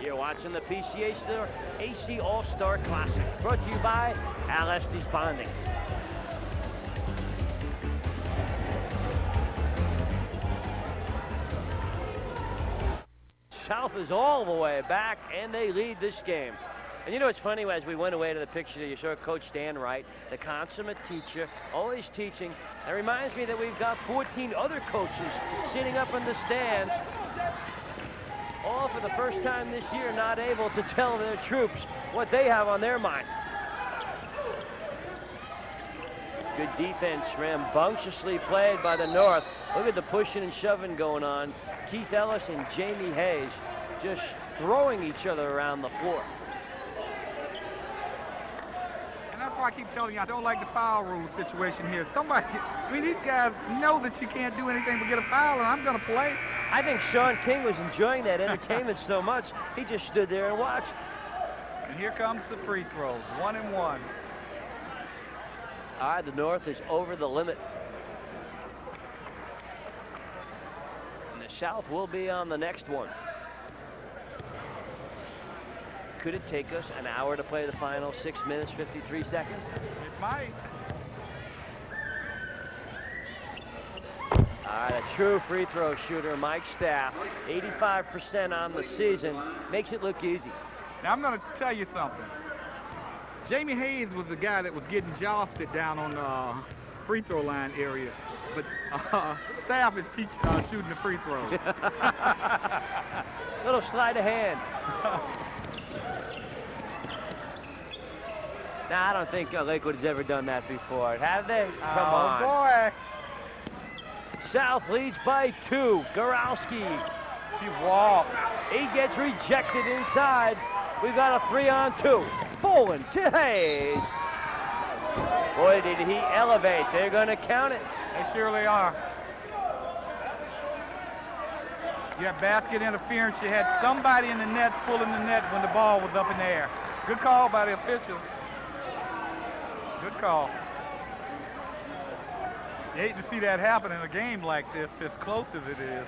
You're watching the PCAC All-Star Classic, brought to you by Al Estes Bonding. South is all the way back, and they lead this game. And you know, it's funny, as we went away to the picture, you saw Coach Dan Wright, the consummate teacher, always teaching. It reminds me that we've got 14 other coaches sitting up in the stands, all for the first time this year not able to tell their troops what they have on their mind. Good defense, rambunctiously played by the North. Look at the pushing and shoving going on. Keith Ellis and Jamie Hayes just throwing each other around the floor. And that's why I keep telling you I don't like the foul rule situation here. Somebody, I mean, these guys know that you can't do anything but get a foul, and I'm going to play. I think Sean King was enjoying that entertainment so much, he just stood there and watched. And here comes the free throws, 1 and 1. All right, the North is over the limit. And the South will be on the next one. could it take us an hour to play the final 6 minutes, 53 seconds? It might. All right, a true free throw shooter, Mike Staff, 85% on the season, makes it look easy. Now I'm going to tell you something. Jamie Hayes was the guy that was getting josted down on the free throw line area, but Staff is shooting the free throws. Little sleight of hand. Now, I don't think Lakewood has ever done that before, have they? Come on. Oh, boy. South leads by 2. Gorowski. He walked. He gets rejected inside. We've got a 3-on-2. Bowen to Hayes. Boy, did he elevate. They're going to count it. They surely are. You had basket interference. You had somebody in the nets pulling the net when the ball was up in the air. Good call by the officials. Good call. You hate to see that happen in a game like this, as close as it is.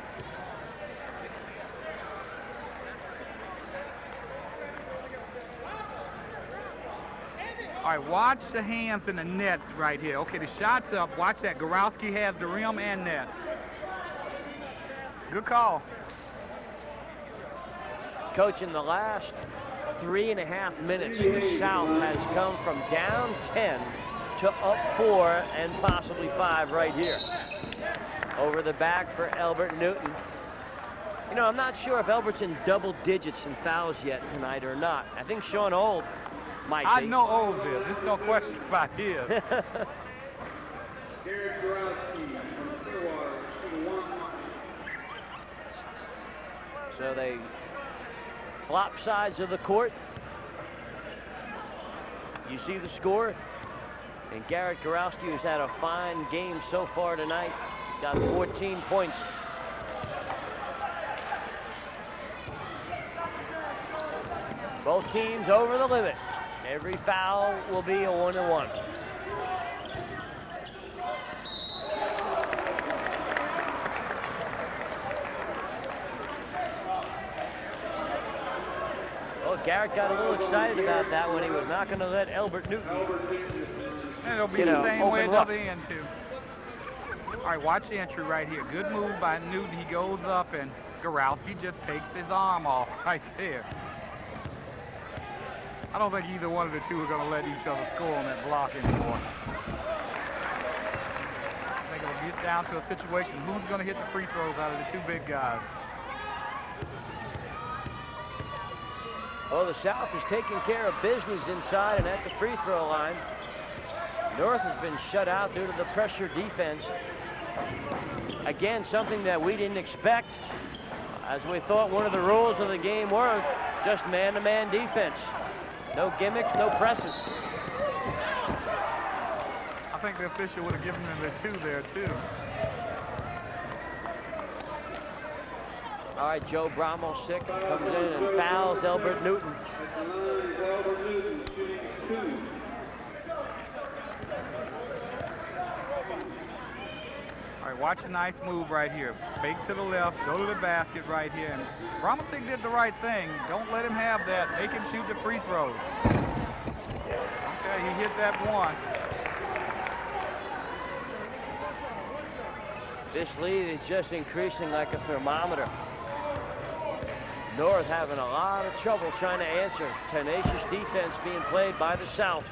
All right, watch the hands in the nets right here. Okay, the shot's up. Watch that. Gorowski has the rim and net. Good call. Coach, in the last 3.5 minutes, the South has come from down 10 to up 4 and possibly 5 right here. Over the back for Elbert Newton. You know, I'm not sure if Elbert's in double digits in fouls yet tonight or not. I think Sean Old might be. I know Old is. There's no question about his. So they flop sides of the court. You see the score. And Garrett Gorowski, who's had a fine game so far tonight, got 14 points. Both teams over the limit. Every foul will be a 1-1. Well, Garrett got a little excited about that when he was not going to let Elbert Newton. And it'll be the same way at the other end, too. All right, watch the entry right here. Good move by Newton. He goes up, and Gorowski just takes his arm off right there. I don't think either one of the two are going to let each other score on that block anymore. I think it'll get down to a situation. Who's going to hit the free throws out of the two big guys? Well, the South is taking care of business inside and at the free throw line. North has been shut out due to the pressure defense. Again, something that we didn't expect, as we thought one of the rules of the game were just man-to-man defense. No gimmicks, no presses. I think the official would have given them the 2 there, too. All right, Joe Brommel sick, comes in and fouls Elbert Newton. All right, watch a nice move right here. Fake to the left, go to the basket right here. And Brommel did the right thing. Don't let him have that. Make him shoot the free throws. Okay, he hit that one. This lead is just increasing like a thermometer. North having a lot of trouble trying to answer. Tenacious defense being played by the South.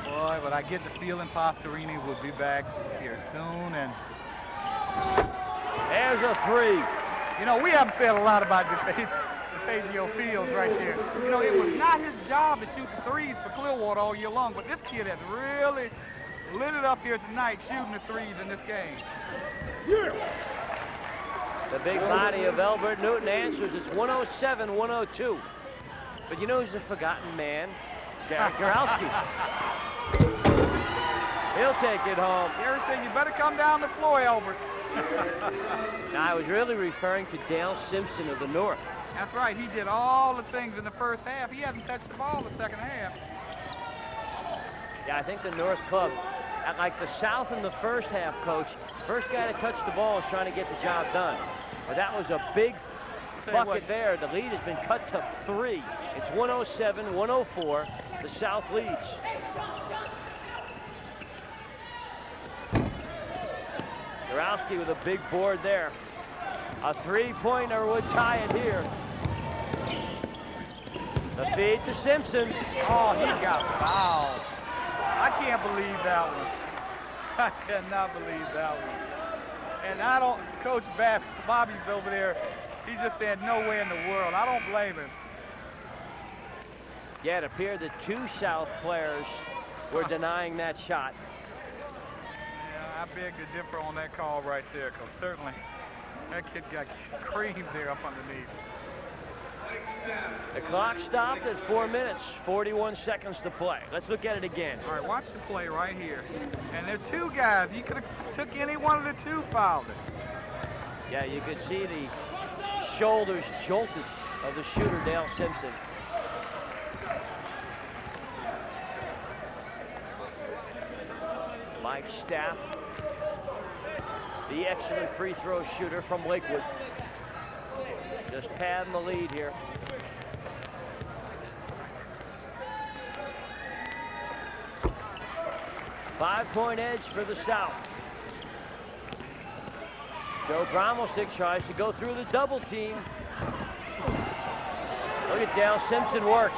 Boy, but I get the feeling Pastorini will be back here soon. And there's a 3. You know, we haven't said a lot about DeFazio Fields right there. You know, it was not his job to shoot the threes for Clearwater all year long, but this kid has really lit it up here tonight shooting the threes in this game. The big body of Elbert Newton answers. It's 107-102. But you know who's the forgotten man? Garrett Gorowski. He'll take it home. Gary said, you better come down the floor, Elbert. Now, I was really referring to Dale Simpson of the North. That's right. He did all the things in the first half. He hasn't touched the ball the second half. Yeah, I think the North club, like the South in the first half, Coach, first guy to touch the ball is trying to get the job done. But that was a big bucket there. The lead has been cut to 3. It's 107-104. The South leads. Gorowski with a big board there. A three-pointer would tie it here. The feed to Simpson. Oh, he got fouled. I can't believe that one. I cannot believe that one. And I don't, Coach Bobby's over there. He's just saying no way in the world. I don't blame him. Yeah, it appeared that 2 South players were denying that shot. Yeah, I beg to differ on that call right there, because certainly that kid got creamed there up underneath. The clock stopped at 4 minutes, 41 seconds to play. Let's look at it again. All right, watch the play right here. And there are 2 guys. You could have took any one of the 2, fouled it. Yeah, you could see the shoulders jolted of the shooter, Dale Simpson. Mike Staff, the excellent free throw shooter from Lakewood. Just padding the lead here. Five-point edge for the South. Joe Bromelsick tries to go through the double team. Look at Dale Simpson work.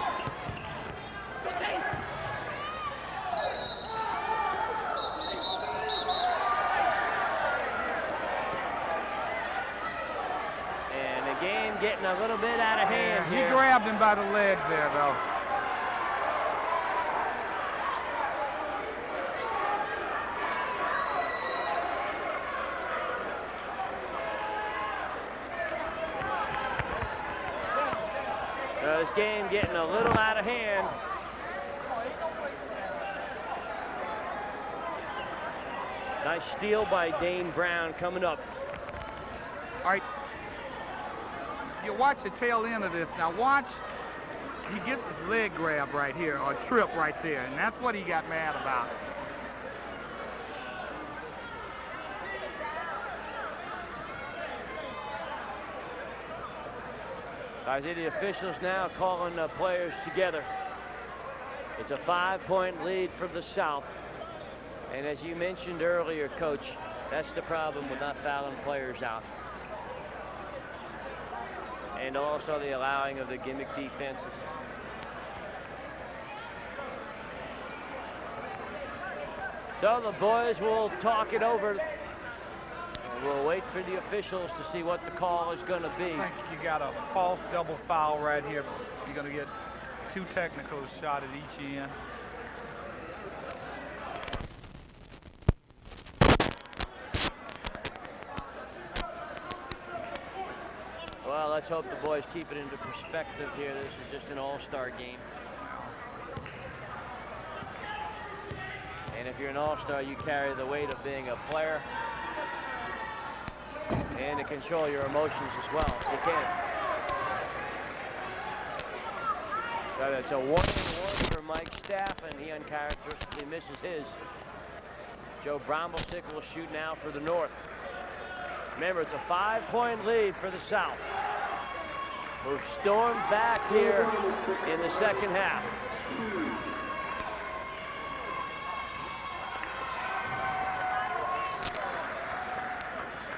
And the game getting a little bit out of hand here. He grabbed him by the leg there, though. This game getting a little out of hand. Nice steal by Dane Brown coming up. All right. You watch the tail end of this. Now watch, he gets his leg grab right here, or trip right there, and that's what he got mad about. I see the officials now calling the players together. It's a 5-point lead for the South. And as you mentioned earlier, Coach, that's the problem with not fouling players out. And also the allowing of the gimmick defenses. So the boys will talk it over. We'll wait for the officials to see what the call is going to be. I think you got a false double foul right here. You're going to get 2 technicals shot at each end. Well, let's hope the boys keep it into perspective here. This is just an all-star game. And if you're an all-star, you carry the weight of being a player. And to control your emotions as well. You can. So it's a 1-1 for Mike Staff, and he uncharacteristically misses his. Joe Bromelsick will shoot now for the North. Remember, it's a 5-point lead for the South, who've stormed back here in the second half.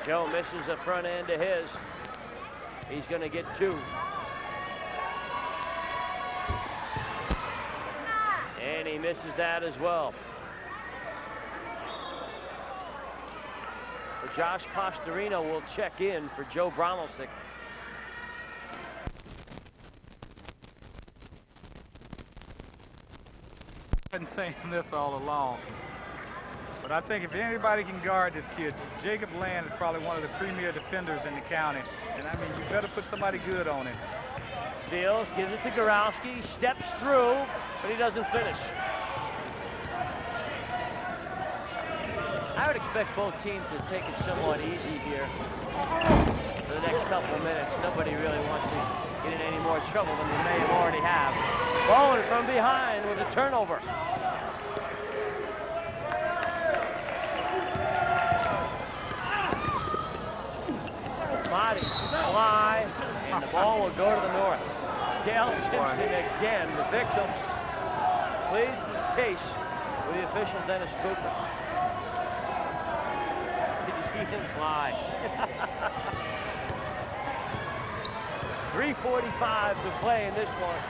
Joe misses the front end of his. He's going to get 2. And he misses that as well. So Josh Pastorino will check in for Joe Bromelsick. I've been saying this all along. But I think if anybody can guard this kid, Jacob Land is probably one of the premier defenders in the county. And I mean, you better put somebody good on him. Fields gives it to Gorowski, steps through, but he doesn't finish. I would expect both teams to take it somewhat easy here for the next couple of minutes. Nobody really wants to get in any more trouble than they may have already have. Bowen from behind with a turnover. bodies fly, and the ball will go to the north. Dale Simpson again, the victim, pleads his case with the official Dennis Cooper. Did you see him fly? 3:45 to play in this one.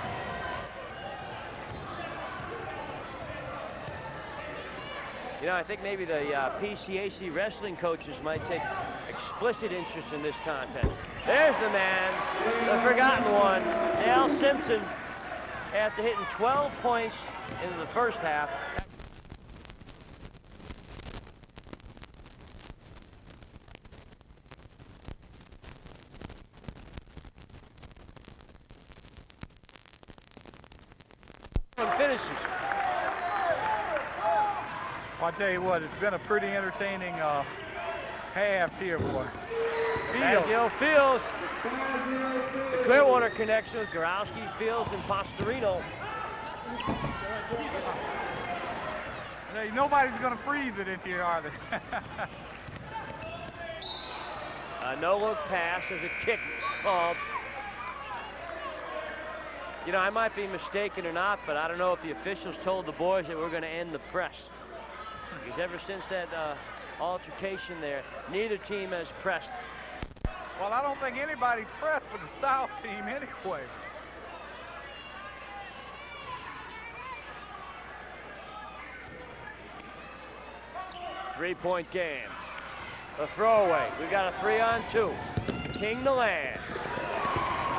You know, I think maybe the PCAC wrestling coaches might take explicit interest in this contest. There's the man, the forgotten one, Dale Simpson, after hitting 12 points in the first half. Finishes. I'll tell you what, it's been a pretty entertaining half here, boy. Fields. The Clearwater connection with Gorowski, Fields, and Pastorino. Hey, nobody's going to freeze it in here, are they? No-look pass. There's a kick called. You know, I might be mistaken or not, but I don't know if the officials told the boys that we're going to end the press. Because ever since that altercation there, neither team has pressed. Well, I don't think anybody's pressed with the South team anyway. Three-point game. A throwaway. We got a 3-on-2. King to Land.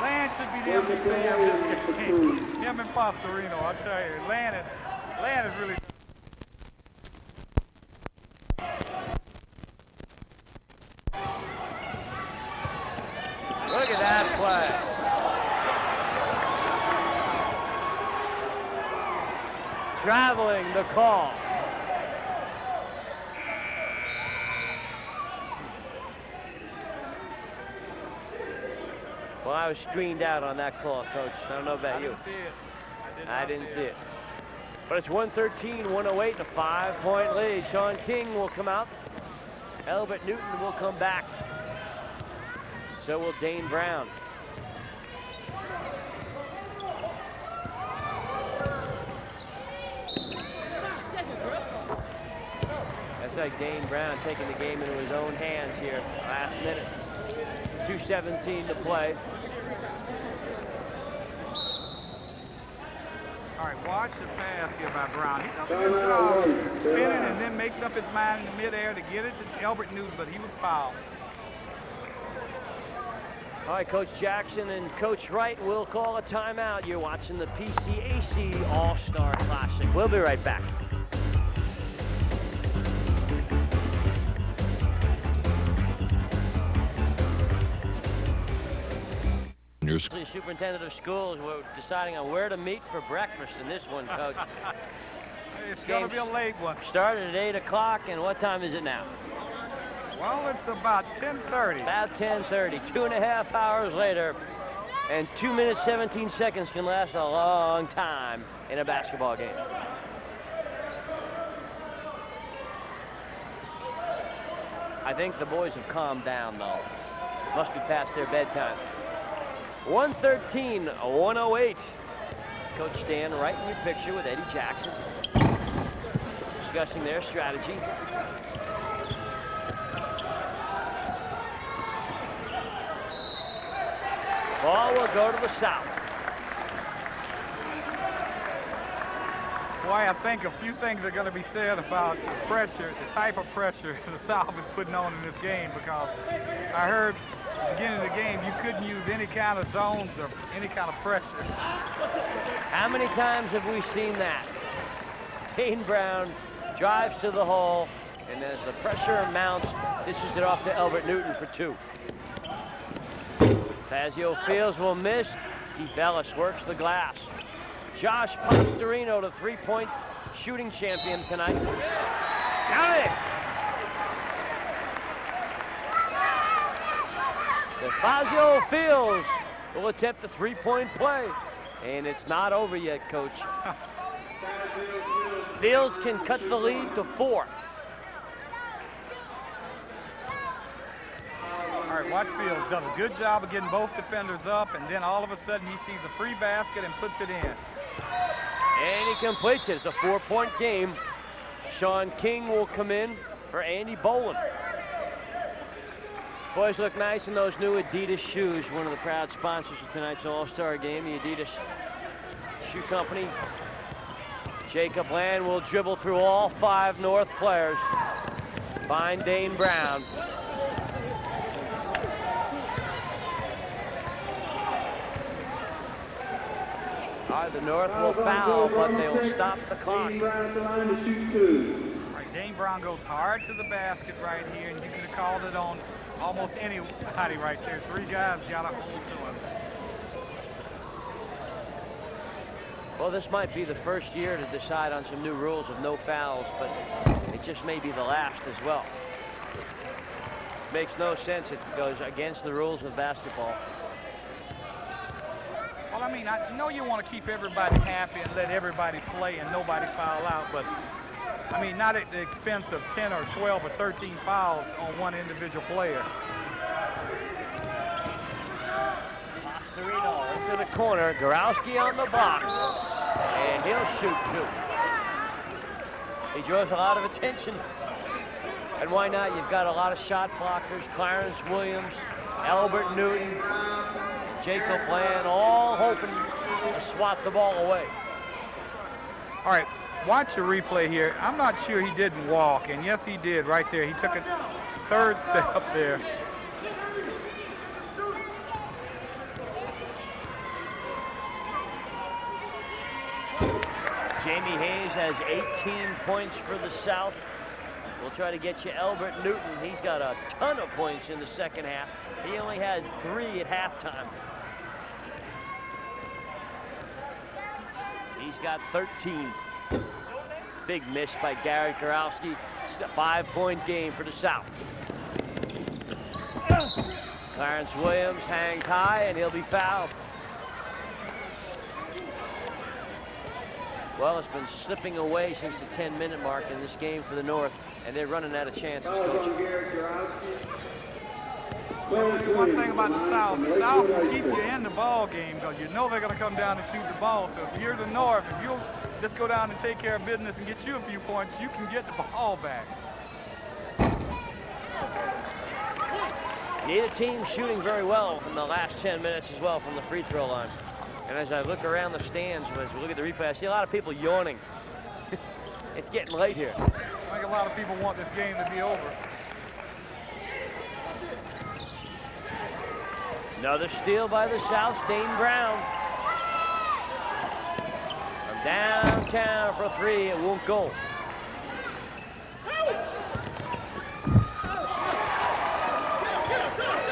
Land should be the MVP of this game. Him and Pastorino, I'll tell you. Land is really... Look at that play. Traveling the call. Well, I was screened out on that call, Coach. I don't know about you. I didn't see it. But it's 113, 108, and a 5-point lead. Sean King will come out. Elbert Newton will come back. So will Dane Brown. That's like Dane Brown taking the game into his own hands here. Last minute. 2:17 to play. All right, watch the pass here by Brown. He does a good job spinning and then makes up his mind in midair to get it to Elbert Newton, but he was fouled. All right, Coach Jackson and Coach Wright will call a timeout. You're watching the PCAC All-Star Classic. We'll be right back. The superintendent of schools were deciding on where to meet for breakfast in this one, Coach. It's going to be a late one. Started at 8 o'clock, and what time is it now? Well, it's about 10:30. About 10:30, 2.5 hours later, and 2 minutes, 17 seconds can last a long time in a basketball game. I think the boys have calmed down, though. Must be past their bedtime. 113, 108. Coach Stan right in your picture with Eddie Jackson, discussing their strategy. Ball will go to the South. Boy, I think a few things are going to be said about the pressure, the type of pressure the South is putting on in this game, because I heard at the beginning of the game you couldn't use any kind of zones or any kind of pressure. How many times have we seen that? Dane Brown drives to the hole, and as the pressure mounts, dishes it off to Elbert Newton for two. Fazio Fields will miss. DeBellis works the glass. Josh Pastorino, the three-point shooting champion tonight. Got it! Fazio Fields will attempt the three-point play. And it's not over yet, Coach. Fields can cut the lead to 4. All right, Watch Fields done a good job of getting both defenders up, and then all of a sudden he sees a free basket and puts it in. And he completes it. It's a 4-point game. Sean King will come in for Andy Boland. Boys look nice in those new Adidas shoes, one of the proud sponsors of tonight's All-Star game, the Adidas Shoe Company. Jacob Land will dribble through all 5 North players. Find Dane Brown. All right, the North will foul, but they will stop the clock. Right, Dane Brown goes hard to the basket right here, and you could have called it on almost anybody right there. 3 guys got a hold to him. Well, this might be the first year to decide on some new rules of no fouls, but it just may be the last as well. Makes no sense. It goes against the rules of basketball. Well, I mean, I know you want to keep everybody happy and let everybody play and nobody foul out, but I mean, not at the expense of 10 or 12 or 13 fouls on one individual player. Pastorino into the corner. Gorowski on the block. And he'll shoot too. He draws a lot of attention. And why not? You've got a lot of shot blockers. Clarence Williams, Albert Newton, Jacob Land, all hoping to swat the ball away. All right, watch the replay here. I'm not sure he didn't walk, and yes, he did right there. He took a 3rd step up there. Jamie Hayes has 18 points for the South. We'll try to get you Albert Newton. He's got a ton of points in the second half. He only had 3 at halftime. He's got 13. Big miss by Gary Kurowski. It's a 5-point game for the South. Clarence Williams hangs high and he'll be fouled. Well, it's been slipping away since the 10-minute mark in this game for the North, and they're running out of chances, Coach. Well, one thing about the South will keep you in the ball game because you know they're going to come down and shoot the ball. So if you're the North, if you'll just go down and take care of business and get you a few points, you can get the ball back. Neither team shooting very well in the last 10 minutes as well from the free throw line. And as I look around the stands, as we look at the replay, I see a lot of people yawning. It's getting late here. I think a lot of people want this game to be over. Another steal by the South, Dane Brown. From downtown for 3, it won't go.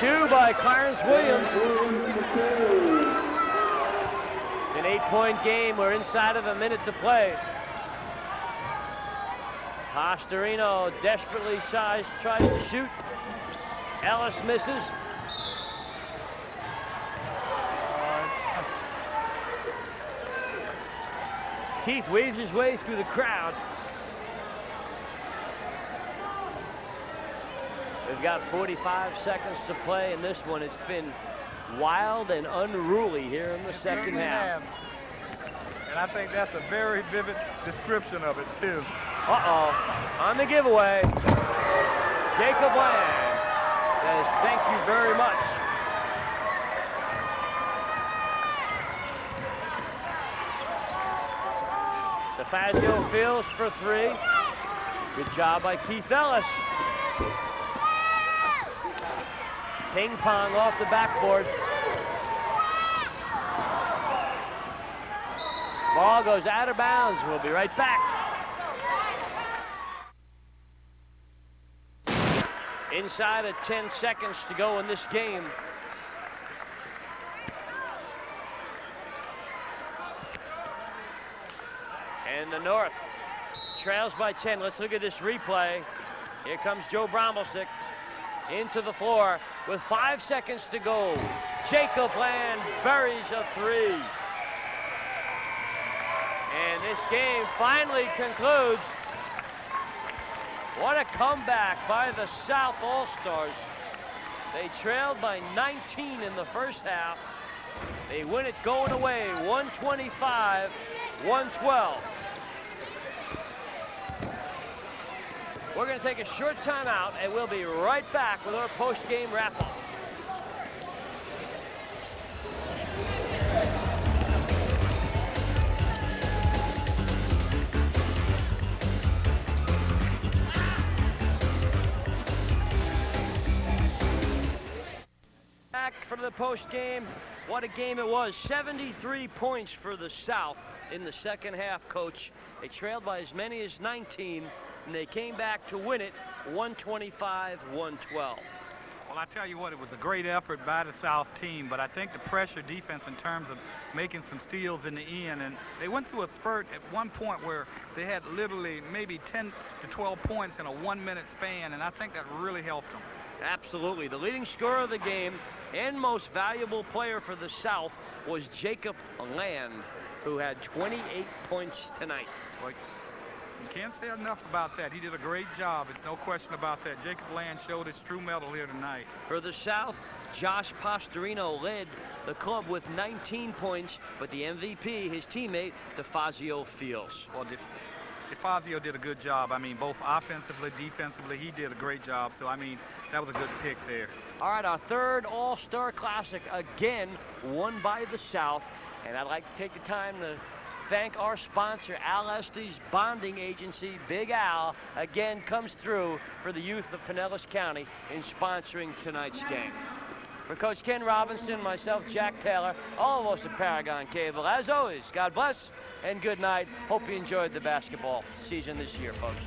Two by Clarence Williams. An 8-point game. We're inside of a minute to play. Pastorino desperately tries to shoot. Ellis misses. Keith weaves his way through the crowd. We've got 45 seconds to play in this one. It's been wild and unruly here in the second half. And I think that's a very vivid description of it, too. Uh-oh. On the giveaway, Jacob Land says, thank you very much. DeFazio Fields for 3. Good job by Keith Ellis. Ping pong off the backboard. Ball goes out of bounds. We'll be right back. Inside of 10 seconds to go in this game. And the North trails by 10. Let's look at this replay. Here comes Joe Brommelstick into the floor with 5 seconds to go. Jacob Land buries a 3. And this game finally concludes. What a comeback by the South All-Stars. They trailed by 19 in the first half. They win it going away, 125-112. We're going to take a short timeout, and we'll be right back with our post-game wrap-up. Back for the post game. What a game it was. 73 points for the South in the second half, Coach. They trailed by as many as 19, and they came back to win it 125-112. Well, I tell you what, it was a great effort by the South team, but I think the pressure defense in terms of making some steals in the end, and they went through a spurt at one point where they had literally maybe 10 to 12 points in a 1 minute span, and I think that really helped them. Absolutely. The leading scorer of the game and most valuable player for the South was Jacob Land, who had 28 points tonight. Well, you can't say enough about that. He did a great job. It's no question about that. Jacob Land showed his true mettle here tonight. For the South, Josh Pastorino led the club with 19 points, but the MVP, his teammate, DeFazio Fields. Well, DeFazio did a good job. I mean, both offensively, defensively, he did a great job. So, I mean, that was a good pick there. All right, our third All-Star Classic, again, won by the South. And I'd like to take the time to thank our sponsor, Al Estes Bonding Agency. Big Al, again, comes through for the youth of Pinellas County in sponsoring tonight's game. For Coach Ken Robinson, myself, Jack Taylor, all of us at Paragon Cable, as always, God bless and good night. Hope you enjoyed the basketball season this year, folks.